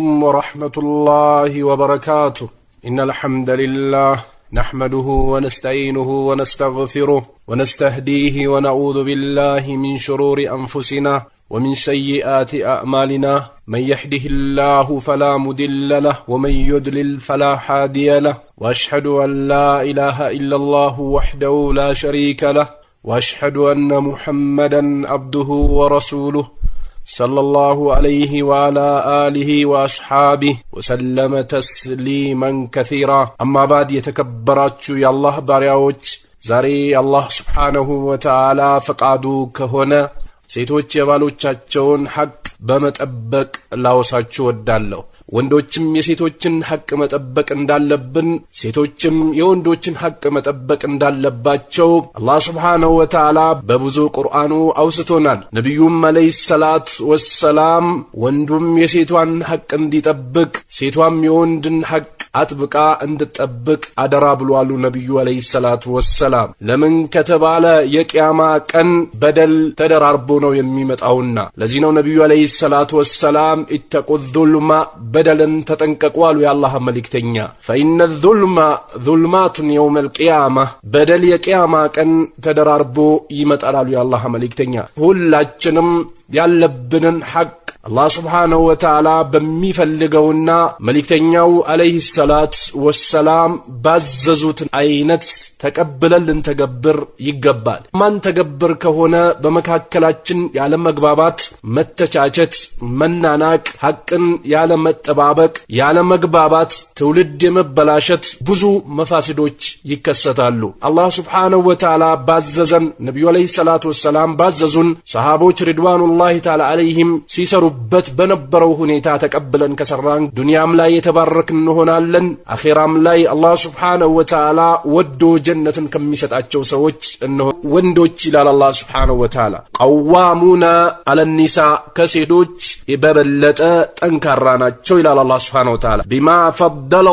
ورحمة الله وبركاته. إن الحمد لله نحمده ونستعينه ونستغفره ونستهديه ونعوذ بالله من شرور أنفسنا ومن سيئات أعمالنا. من يهده الله فلا مضل له ومن يضلل فلا هادي له. وأشهد أن لا إله إلا الله وحده لا شريك له وأشهد أن محمدا عبده ورسوله صلى الله عليه وعلى آله وأصحابه وسلم تسليما كثيرا. أما بعد يتكبراتشو يا الله بارياوچ زاري الله سبحانه وتعالى فقادو كهونا ሴቶች የባሎቻቸውን ሐቅ በመጠበቅ ላወሳችሁ ወዳለሁ። ወንዶችም የሴቶችን ሐቅ መጠበቅ እንዳለብን ሴቶችም የወንዶችን ሐቅ መጠበቅ እንዳለባቸው አላህ Subhanahu Wa Ta'ala በብዙ ቁርአኑ አውስቶናል። ነብዩም አለይሂ ሰላቱ ወሰላም ወንዱም የሴቷን ሐቅ እንዲጠብቅ ሴቷም የወንድን ሐቅ አጥብቃ እንድትጠብቅ አደራ ብለዋል ነብዩ አለይሂ ሰላቱ ወሰላም። ለምን ከተባለ የቂያማ ቀን በደል ተደራርቦ ነው የሚመጣውና። ለዚህ ነው ነብዩ አለይሂ ሰላቱ ወሰላም ኢተቁ ዙልማ በደልን ተጠንቀቁ አሉ የአላህ መልእክተኛ። ፈኢነ ዙልማ ዙልማቱን የውመል ቂያማ በደል የቂያማ ቀን ተደራርቦ ይመጣል አሉ የአላህ መልእክተኛ። ሁላችንም ያለብንን ሐቅ አላህ Subhanahu Wa Ta'ala በሚፈልገውና መልእክተኛው አለይሂ ሰላቱ ወሰላም ባዘዙት አይነት ተቀበለን ልንተገብር ይገባል። ማን ተገብር ከሆነ በመካከላችን ያለ መግባባት፣ መተቻቸት፣ መናናቅ፣ ሐቅን ያለ መጠባበቅ፣ ያለ መግባባት ትውልድ የመበላሸት ብዙ መፋሲዶች ይከሰታሉ። አላህ Subhanahu Wa Ta'ala ባዘዘን ነብዩ አለይሂ ሰላቱ ወሰላም ባዘዙን ሰሃቦች ሪድዋኑላሂ ተዓላ አለይሂም ሲሰሩ በት በነበረው ሁኔታ ተቀበለን ከሰራን ዱንያም ላይ የተባረክን እንሆናለን። አኺራም ላይ አላህ Subhanahu Wa Ta'ala ወዶ ጀነትን ከሚሰጣቸው ሰዎች እነሆ ወንዶች ይላል አላህ Subhanahu Wa Ta'ala ቀዋሙና አለኒሳ ከሴቶች በበለጠ ጠንካራ ናቸው ይላል አላህ Subhanahu Wa Ta'ala ቢማ ፈደለ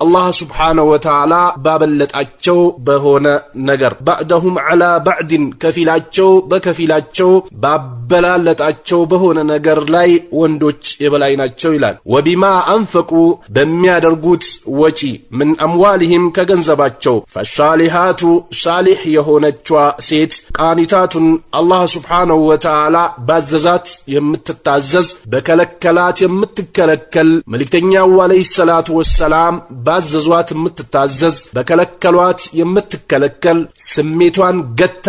አላህ Subhanahu Wa Ta'ala ባበለጣቸው በሆነ ነገር بعدهم على بعد ከፊላቸው በከፊላቸው ባበላለጣቸው በሆነ ነገር ላይ ወንዶች የበላይ ናቸው ይላል። ወቢማ አንፈቁ በሚያደርጉት ወጪ ምን አምዋልህም ከገንዘባቸው ፈሳሊሃቱ ሳሊህ የሆነችዋ ሴት ቃኒታቱን አላህ Subhanahu Wa Ta'ala ባዘዛት የምትታዘዝ በከለከላት የምትከለከል መልእክተኛው አለይሂ ሰላቱ ወሰላም ባዘዟት የምትታዘዝ በከለከሏት የምትከለከል ስሜቷን ገታ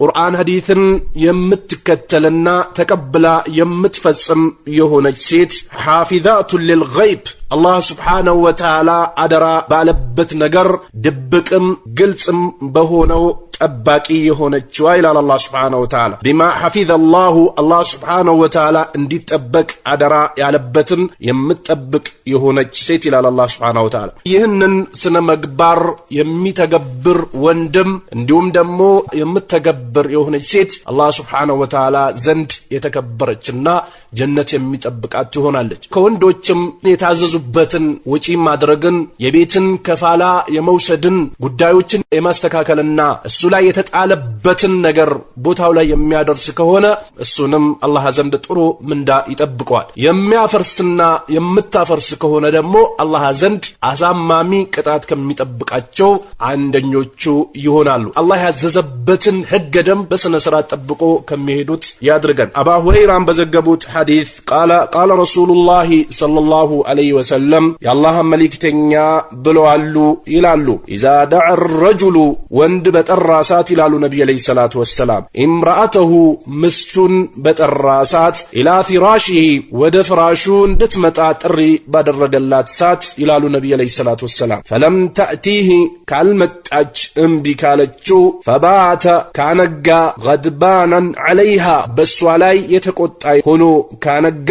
ቁርአን ሐዲስን የምትከተልና ተቀብላ የምትፈጽም የሆነች ሴት ሐፊዛቱ ሊልገይብ አላህ Subhanahu Wa Ta'ala አደራ ባለበት ነገር ድብቅም ግልጽም በሆነው ጠባቂ የሆነችው ይላል አላህ Subhanahu Wa Ta'ala ቢማ ሐፊዘ አላህ Subhanahu Wa Ta'ala እንዲጠበቅ አደራ ያለበትን የምትጠብቅ የሆነች ሴት ይላል አላህ Subhanahu Wa Ta'ala። ይህንን ስነ ምግባር የሚተገብር ወንድም እንዲሁም ደግሞ የምትተገብር የሆነች ሴት አላህ Subhanahu Wa Ta'ala ዘንድ የተከበረችና ጀነት የሚጠብቃት ትሆናለች። ከወንዶችም የታዘዙበትን ወጪ ማድረግን የቤትን ከፋላ የመውሰድን ጉዳዮችን የማስተካከልና እሱ ላይ የተጣለበትን ነገር ቦታው ላይ የሚያደርስ ከሆነ እሱንም አላህ ዘንድ ጥሩ ምንዳ ይጠብቀዋል። የሚያፈርስና የምታፈርስ ከሆነ ደግሞ አላህ ዘንድ አሳማሚ ቅጣት ከሚጠብቃቸው አንደኞቹ ይሆናሉ። አላህ ያዘዘበትን ሕገ ደንብ በስነ ስርዓት ጠብቆ ከሚሄዱት ያድርገን። አባ ሁረይራን በዘገቡት ሐዲስ ቃለ ረሱሉላህ ሰለላሁ ዐለይሂ ወሰለም የአላህ መልእክተኛ ብለዋሉ ይላሉ ኢዛ ደዐ الرجل ወንድ በጠራ ሰዓት ይላሉ ነብዩ አለይሂ ሰላቱ ወሰላም ኢምራአተሁ ምስቱን በጠራ ሰዓት ኢላ ፊራሺሂ ወደ ፍራሹ እንድትመጣ ጥሪ ባደረገላት ሰዓት ይላሉ ነብዩ አለይሂ ሰላቱ ወሰላም ፈለም ተእቲሂ ካልመጣች እምቢ ካለችው ፈባተ ካነጋ ገድባናን ዐለይሃ በሷ ላይ የተቆጣ ሆኖ ካነጋ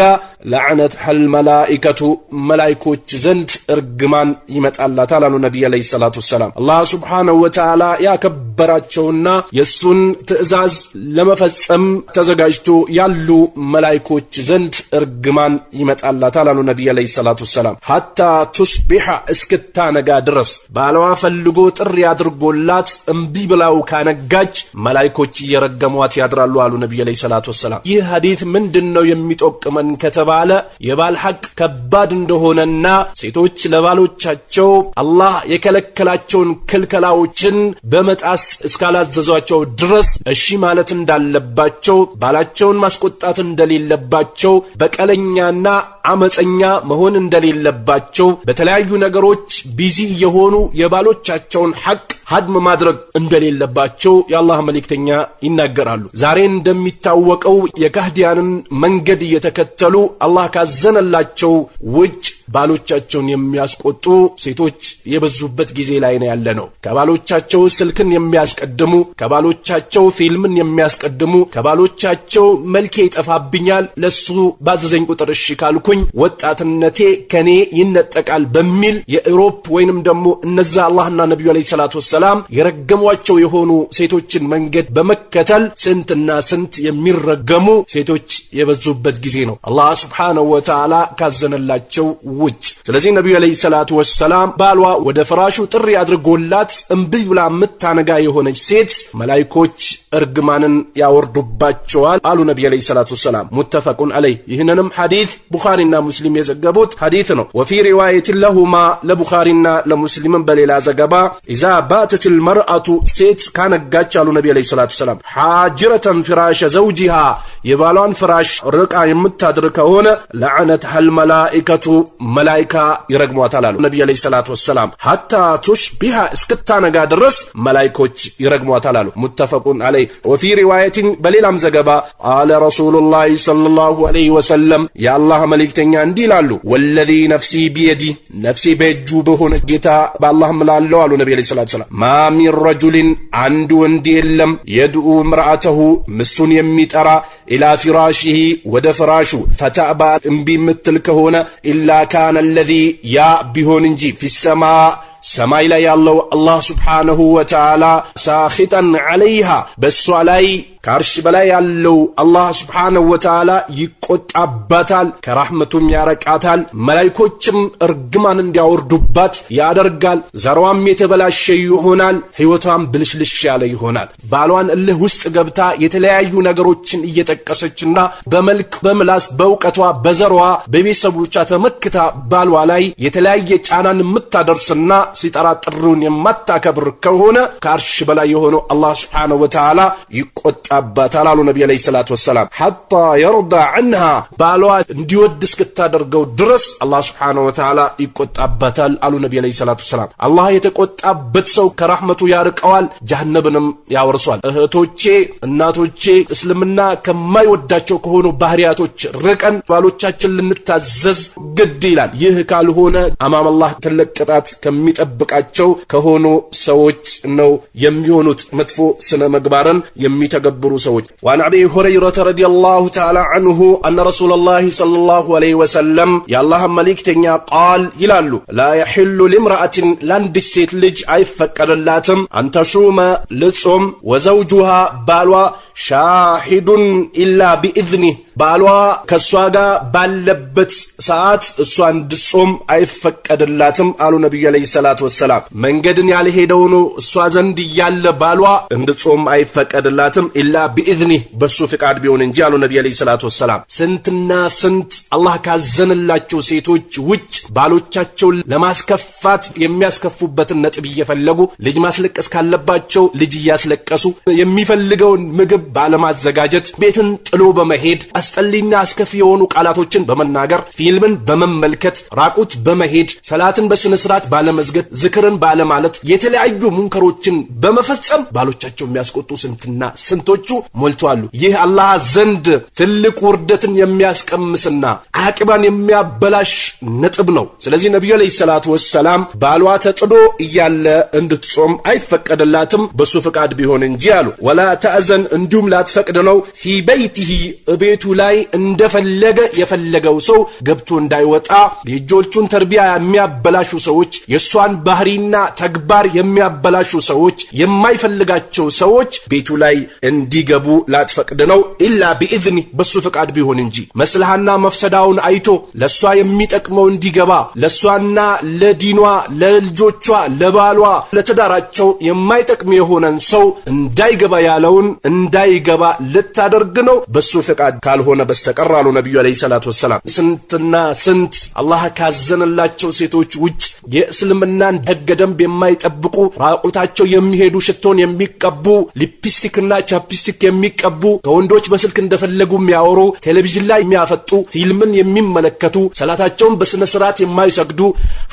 ለዐነት አልመላኢከቱ መላእክቶች ዘንድ እርግማን ይመጣላታል አሉ ነብዩ አለይሂ ሰላቱ ወሰላም። አላህ Subhanahu Wa Ta'ala ያከበራ የሚጠብቃቸውና የሱን ትእዛዝ ለመፈጸም ተዘጋጅቶ ያሉ መላእክቶች ዘንድ እርግማን ይመጣላታል አሉ ነብዩ አለይሂ ሰላቱ ሰላም። ሐታ ቱስቢሐ እስክታነጋ ድረስ ባለዋ ፈልጎ ጥሪ አድርጎላት እምቢ ብላው ካነጋች መላእክቶች እየረገሟት ያድራሉ አሉ ነብዩ አለይሂ ሰላቱ ሰላም። ይህ ሐዲስ ምንድነው የሚጠቅመን ከተባለ የባል ሐቅ ከባድ እንደሆነና ሴቶች ለባሎቻቸው አላህ የከለከላቸውን ክልከላዎችን በመጣስ እስካላዘዟቸው ድረስ እሺ ማለት እንዳለባቸው፣ ባላቸውን ማስቆጣት እንደሌለባቸው፣ በቀለኛና አመፀኛ መሆን እንደሌለባቸው፣ በተለያዩ ነገሮች ቢዚ የሆኑ የባሎቻቸውን ሐቅ ሀድም ማድረግ እንደሌለባቸው የአላህ መልእክተኛ ይናገራሉ። ዛሬ እንደሚታወቀው የካህዲያንን መንገድ እየተከተሉ አላህ ካዘነላቸው ውጭ ባሎቻቸውን የሚያስቆጡ ሴቶች የበዙበት ጊዜ ላይ ነው ያለነው። ከባሎቻቸው ስልክን የሚያስቀድሙ፣ ከባሎቻቸው ፊልምን የሚያስቀድሙ፣ ከባሎቻቸው መልኬ ይጠፋብኛል ለሱ ባዘዘኝ ቁጥር እሺ ካልኩኝ ወጣትነቴ ከኔ ይነጠቃል በሚል የአውሮፓ ወይንም ደግሞ እነዛ አላህና ነብዩ አለይሂ ሰላቱ ሰላም የረገሟቸው የሆኑ ሴቶችን መንገድ በመከተል ስንትና ስንት የሚረገሙ ሴቶች የበዙበት ጊዜ ነው አላህ Subhanahu Wa Ta'ala ካዘነላቸው ውጭ። ስለዚህ ነብዩ አለይሂ ሰላቱ ወሰላም ባሏ ወደ ፍራሹ ጥሪ አድርጎላት እምቢ ብላ ምታነጋ የሆነች ሴት መላእክቶች እርግማንን ያወርዱባቸዋል አሉ ነብዩ አለይሂ ሰላቱ ወሰላም። ሙተፈቁን ዐለይህ። ይህንንም ሐዲስ ቡኻሪና ሙስሊም የዘገቡት ሐዲስ ነው። ወፊ ሪዋየት ለሁማ ለቡኻሪና ለሙስሊም በሌላ ዘገባ ኢዛ ባተት المرأة ሴት ካነጋች አሉ ነብዩ አለይሂ ሰላቱ ወሰላም حاجرة فراش زوجها የባሏን ፍራሽ ርቃ የምታድር ከሆነ لعنتها الملائكة መላእክታ ይረግሟታል አሉ ነብዩ አለይሂ ሰላቱ ወሰላም። حتى تصبح እስክታነጋ ድረስ መላእክቶች ይረግሟታል አሉ። ሙተፈቁን ዐለይህ። ወፊ ሪዋየት በሌላም ዘገባ قال رسول الله صلى الله عليه وسلم የአላህ መልእክተኛ እንዲህ ይላሉ ወለዚ ነፍሲ ቢየዲ ነፍሲ በእጁ በሆነ ጌታ በአላህ ምላለው አሉ ነብዩ አለይሂ ሰላቱ ወሰላም ማ ሚን ረጁልን አንድ ወንድ የለም የድኡ ምርአተሁ ምስቱን የሚጠራ ኢላ ፊራሺሂ ወደ ፍራሹ ፈተዕባ እምቢ ምትል ከሆነ ኢላ ካነ ለዚ ያ ቢሆን እንጂ ፊሰማ ሰማይ ላይ ያለው አላህ Subhanahu Wa Ta'ala ሳኺጠን ዐለይሃ በሷ ላይ ከአርሽ በላይ ያለው አላህ Subhanahu Wa Ta'ala ይቆጣባታል፣ ከራህመቱም ያረቃታል፣ መላእክቶችም እርግማን እንዲያወርዱባት ያደርጋል፣ ዘሯም የተበላሸ ይሆናል፣ ህይወቷም ብልሽልሽ ያለ ይሆናል። ባሏን እልህ ውስጥ ገብታ የተለያዩ ነገሮችን እየጠቀሰችና በመልክ በምላስ በእውቀቷ በዘሯ በቤተሰቦቿ ተመክታ ባሏ ላይ የተለያየ ጫናን የምታደርስና ሲጠራ ጥሩን የማታከብር ከሆነ ከአርሽ በላይ የሆነው አላህ Subhanahu Wa Ta'ala ይቆጣባታል አሉ ነብዩ አለይሂ ሰላቱ ወሰላም። حتى يرضى عنها ባሏ እንዲወድ እስክታደርገው ድረስ አላህ Subhanahu Wa Ta'ala ይቆጣባታል አሉ ነብዩ አለይሂ ሰላቱ ወሰላም። አላህ የተቆጣበት ሰው ከራህመቱ ያርቀዋል፣ ጀሃነምንም ያወርሷል። እህቶቼ፣ እናቶቼ እስልምና ከማይወዳቸው ከሆኑ ባህሪያቶች ርቀን ባሎቻችን ልንታዘዝ ግድ ይላል። ይህ ካልሆነ አማም አላህ ትልቅ ቅጣት ከሚጠብቃቸው ከሆኑ ሰዎች ነው የሚሆኑት፣ መጥፎ ስነ ምግባርን የሚተገብሩ ሰዎች። وعن ابي هريره رضي الله تعالى عنه ان رسول الله صلى الله عليه وسلم يا الله ملكتኛ قال ይላሉ لا يحل لامرأة لند ሴት ልጅ አይፈቀድላትም أن تصوم لصوم وزوجها ባሏ شاهد إلا بإذنه ባሏ ከሷ ጋር ባለበት ሰዓት እሷ እንድጾም አይፈቀድላትም አሉ ነብዩ አለይሂ ሰላቱ ወሰላም። መንገድን ያልሄደው ነው እሷ ዘንድ ያለ ባሏ እንድጾም አይፈቀድላትም ኢላ بإذنه በሱ ፍቃድ ቢሆን እንጂ አሉ ነብዩ አለይሂ ሰላቱ ወሰላም። ስንትና ስንት አላህ ካዘነላቸው ሴቶች ውጭ ባሎቻቸውን ለማስከፋት የሚያስከፉበትን ነጥብ እየፈለጉ ልጅ ማስለቀስ ካለባቸው ልጅ እያስለቀሱ የሚፈልገውን ምግብ ባለማዘጋጀት ቤትን ጥሎ በመሄድ አስጠሊና አስከፊ የሆኑ ቃላቶችን በመናገር ፊልምን በመመልከት ራቁት በመሄድ ሰላትን በስነ ስርዓት ባለመስገድ ዝክርን ባለማለት የተለያዩ ሙንከሮችን በመፈጸም ባሎቻቸው የሚያስቆጡ ስንትና ስንቶቹ ሞልተዋል። ይህ አላህ ዘንድ ትልቅ ውርደትን የሚያስቀምስና አቂባን የሚያበላሽ ነጥብ ነው። ስለዚህ ነብዩ አለይሂ ሰላቱ ወሰላም ባሏ ተጥዶ እያለ እንድትጾም አይፈቀድላትም በሱ ፍቃድ ቢሆን እንጂ አሉ። ወላ ተአዘን እንዲሁም ላትፈቅድ ነው ፊ በይቲሂ ቤቱ ላይ እንደፈለገ የፈለገው ሰው ገብቶ እንዳይወጣ የልጆቹን ተርቢያ የሚያበላሹ ሰዎች የሷን ባህሪና ተግባር የሚያበላሹ ሰዎች የማይፈልጋቸው ሰዎች ቤቱ ላይ እንዲገቡ ላትፈቅድ ነው ኢላ بإذن በሱ ፍቃድ ቢሆን እንጂ መስለሃና መፍሰዳውን አይቶ ለሷ የሚጠቅመው እንዲገባ ለሷና ለዲኗ ለልጆቿ ለባሏ ለተዳራቸው የማይጠቅም የሆነን ሰው እንዳይገባ ያለውን እንዳይገባ ልታደርግ ነው በሱ ፍቃድ ካልሆነ በስተቀር አሉ ነብዩ አለይሂ ሰላቱ ወሰለም። ስንትና ስንት አላህ ካዘነላቸው ሴቶች ውጭ የእስልምናን ህገ ደንብ የማይጠብቁ ራቁታቸው የሚሄዱ ሽቶን የሚቀቡ ሊፕስቲክና ቻፕስቲክ የሚቀቡ ከወንዶች በስልክ እንደፈለጉ የሚያወሩ ቴሌቪዥን ላይ የሚያፈጡ ፊልምን የሚመለከቱ ሰላታቸውን በስነ ስርዓት የማይሰግዱ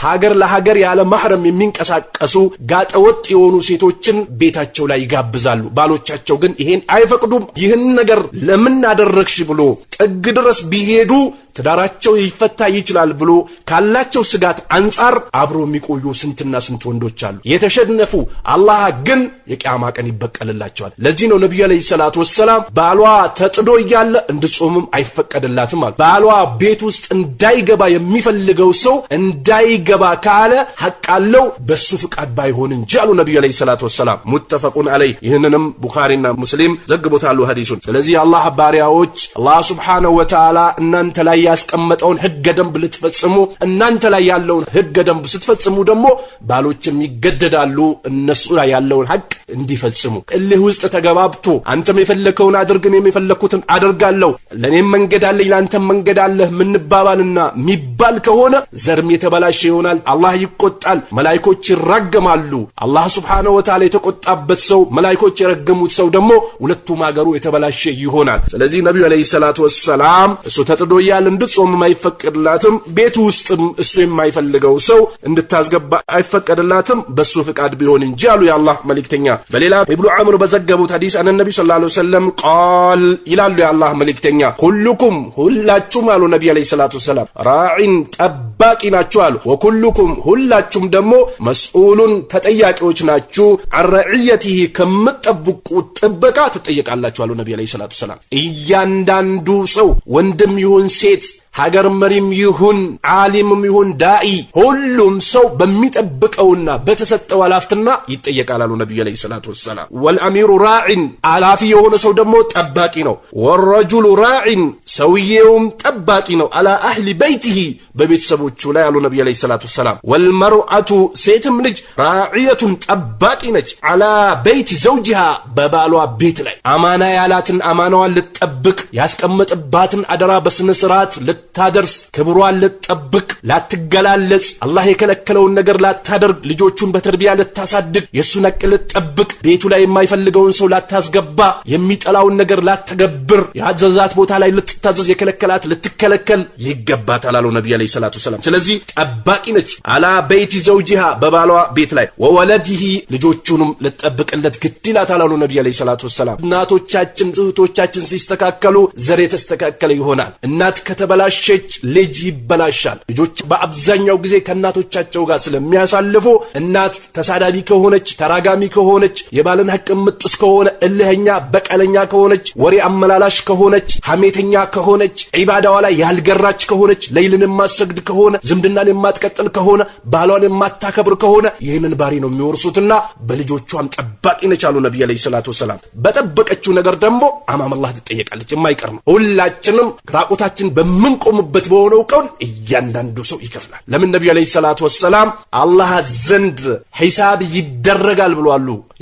ሀገር ለሀገር ያለ ማህረም የሚንቀሳቀሱ ጋጠወጥ የሆኑ ሴቶችን ቤታቸው ላይ ይጋብዛሉ። ባሎቻቸው ግን ይሄን አይፈቅዱም። ይህን ነገር ለምን አደረግሽ ብሎ ጥግ ድረስ ቢሄዱ ትዳራቸው ይፈታ ይችላል ብሎ ካላቸው ስጋት አንፃር አብሮ የሚቆዩ ስንትና ስንት ወንዶች አሉ። የተሸነፉ አላህ ግን የቂያማ ቀን ይበቀልላቸዋል። ለዚህ ነው ነብዩ አለይሂ ሰላቱ ወሰለም ባሏ ተጥዶ እያለ እንድጾምም አይፈቀድላትም አሉ። ባሏ ቤት ውስጥ እንዳይገባ የሚፈልገው ሰው እንዳይገባ ካለ ሐቅ አለው በሱ ፍቃድ ባይሆን እንጂ አሉ ነብዩ አለይሂ ሰላቱ ወሰለም። ሙተፈቁን ዐለይሂ ይህንንም ቡኻሪና ሙስሊም ዘግቦታሉ ሐዲሱን። ስለዚህ አላህ ባሪያዎች አላህ ሱብሓነሁ ወተዓላ እናንተ ላይ ያስቀመጠውን ህገ ደንብ ልትፈጽሙ እናንተ ላይ ያለውን ህገ ደንብ ስትፈጽሙ ደግሞ ባሎችም ይገደዳሉ እነሱ ላይ ያለውን ሐቅ እንዲፈጽሙ። እልህ ውስጥ ተገባብቶ አንተም የፈለከውን አድርግ እኔም የፈለኩትን አደርጋለሁ ለኔም መንገድ አለኝ ላንተም መንገድ አለህ ምንባባልና ሚባል ከሆነ ዘርም የተበላሸ ይሆናል። አላህ ይቆጣል፣ መላእክቶች ይራገማሉ። አላህ ሱብሓነሁ ወተዓላ የተቆጣበት ሰው መላእክቶች የረገሙት ሰው ደግሞ ሁለቱም ሀገሩ የተበላሸ ይሆናል። ስለዚህ ነብዩ አለይሂ ሰላቱ ወሰለም እሱ ተጥዶ ያለ እንድጾም የማይፈቀድላትም ቤቱ ውስጥም እሱ የማይፈልገው ሰው እንድታስገባ አይፈቀድላትም በሱ ፍቃድ ቢሆን እንጂ አሉ የአላህ መልእክተኛ። በሌላ ኢብኑ ዑመር በዘገቡት ሐዲስ አን ነብዩ ሰለላሁ ዐለይሂ ወሰለም ቃል ይላሉ የአላህ መልእክተኛ ሁሉኩም ሁላችሁም አሉ ነብዩ አለይሂ ሰላቱ ወሰለም ራዒን ጠባቂ ናችሁ አሉ ወኩሉኩም ሁላችሁም ደግሞ መስኡሉን ተጠያቂዎች ናችሁ አርዒየቲሂ ከምትጠብቁት ጥበቃ ትጠየቃላችሁ አሉ ነብዩ አለይሂ ሰላቱ ወሰለም። እያንዳንዱ ሰው ወንድም ይሁን ሴት ሀገር መሪም ይሁን ዓሊምም ይሁን ዳኢ ሁሉም ሰው በሚጠብቀውና በተሰጠው ኃላፊነትና ይጠየቃል አሉ ነብዩ አለይሂ ሰላቱ ወሰለም። ወልአሚሩ ራዒን ኃላፊ የሆነ ሰው ደግሞ ጠባቂ ነው። ወረጁሉ ራዒን ሰውየውም ጠባቂ ነው አላ አህሊ በይቲሂ በቤተሰቦቹ ላይ አሉ ነብዩ አለይሂ ሰላቱ ወሰለም። ወልመርአቱ ሴትም ልጅ ራዒየቱን ጠባቂ ነች አላ በይቲ ዘውጂሃ በባሏ ቤት ላይ አማና ያላትን አማናዋን ልትጠብቅ ያስቀመጠባትን አደራ በስነ ስርዓት ልታደርስ ክብሯን ልትጠብቅ ላትገላለጽ አላህ የከለከለውን ነገር ላታደርግ ልጆቹን በተርቢያ ልታሳድግ የሱን ሐቅ ልትጠብቅ ቤቱ ላይ የማይፈልገውን ሰው ላታስገባ የሚጠላውን ነገር ላተገብር ያዘዛት ቦታ ላይ ልትታዘዝ የከለከላት ልትከለከል ይገባታል አሉ ነብዩ አለይሂ ሰላቱ ወሰለም። ስለዚህ ጠባቂ ነች አላ በይቲ ዘውጂሃ በባሏ ቤት ላይ ወወለዲሂ ልጆቹንም ልትጠብቅለት ግድ ይላታል አሉ ነብዩ አለይሂ ሰላቱ ወሰለም። እናቶቻችን እህቶቻችን ሲስተካከሉ ዘር የተስተካከለ ይሆናል። እናት ከተበላሸች ልጅ ይበላሻል። ልጆች በአብዛኛው ጊዜ ከእናቶቻቸው ጋር ስለሚያሳልፉ እናት ተሳዳቢ ከሆነች ተራጋሚ ከሆነች የባልን ሐቅ ምጥስ ከሆነ እልህኛ በቀለኛ ከሆነች ወሬ አመላላሽ ከሆነች ሐሜተኛ ከሆነች ዒባዳዋ ላይ ያልገራች ከሆነች ለይልን የማትሰግድ ከሆነ ዝምድናን የማትቀጥል ከሆነ ባሏን የማታከብር ከሆነ ይህንን ባሪ ነው የሚወርሱትና በልጆቿም ጠባቂ ነች አሉ ነብዩ አለይሂ ሰላቱ ወሰለም። በጠበቀችው ነገር ደግሞ አማም አላህ ትጠየቃለች የማይቀር ነው። ሁላችንም ራቁታችን በምንቆምበት በሆነው ቀን እያንዳንዱ ሰው ይከፍላል። ለምን ነብዩ አለይሂ ሰላቱ ወሰለም አላህ ዘንድ ሒሳብ ይደረጋል ብለዋል።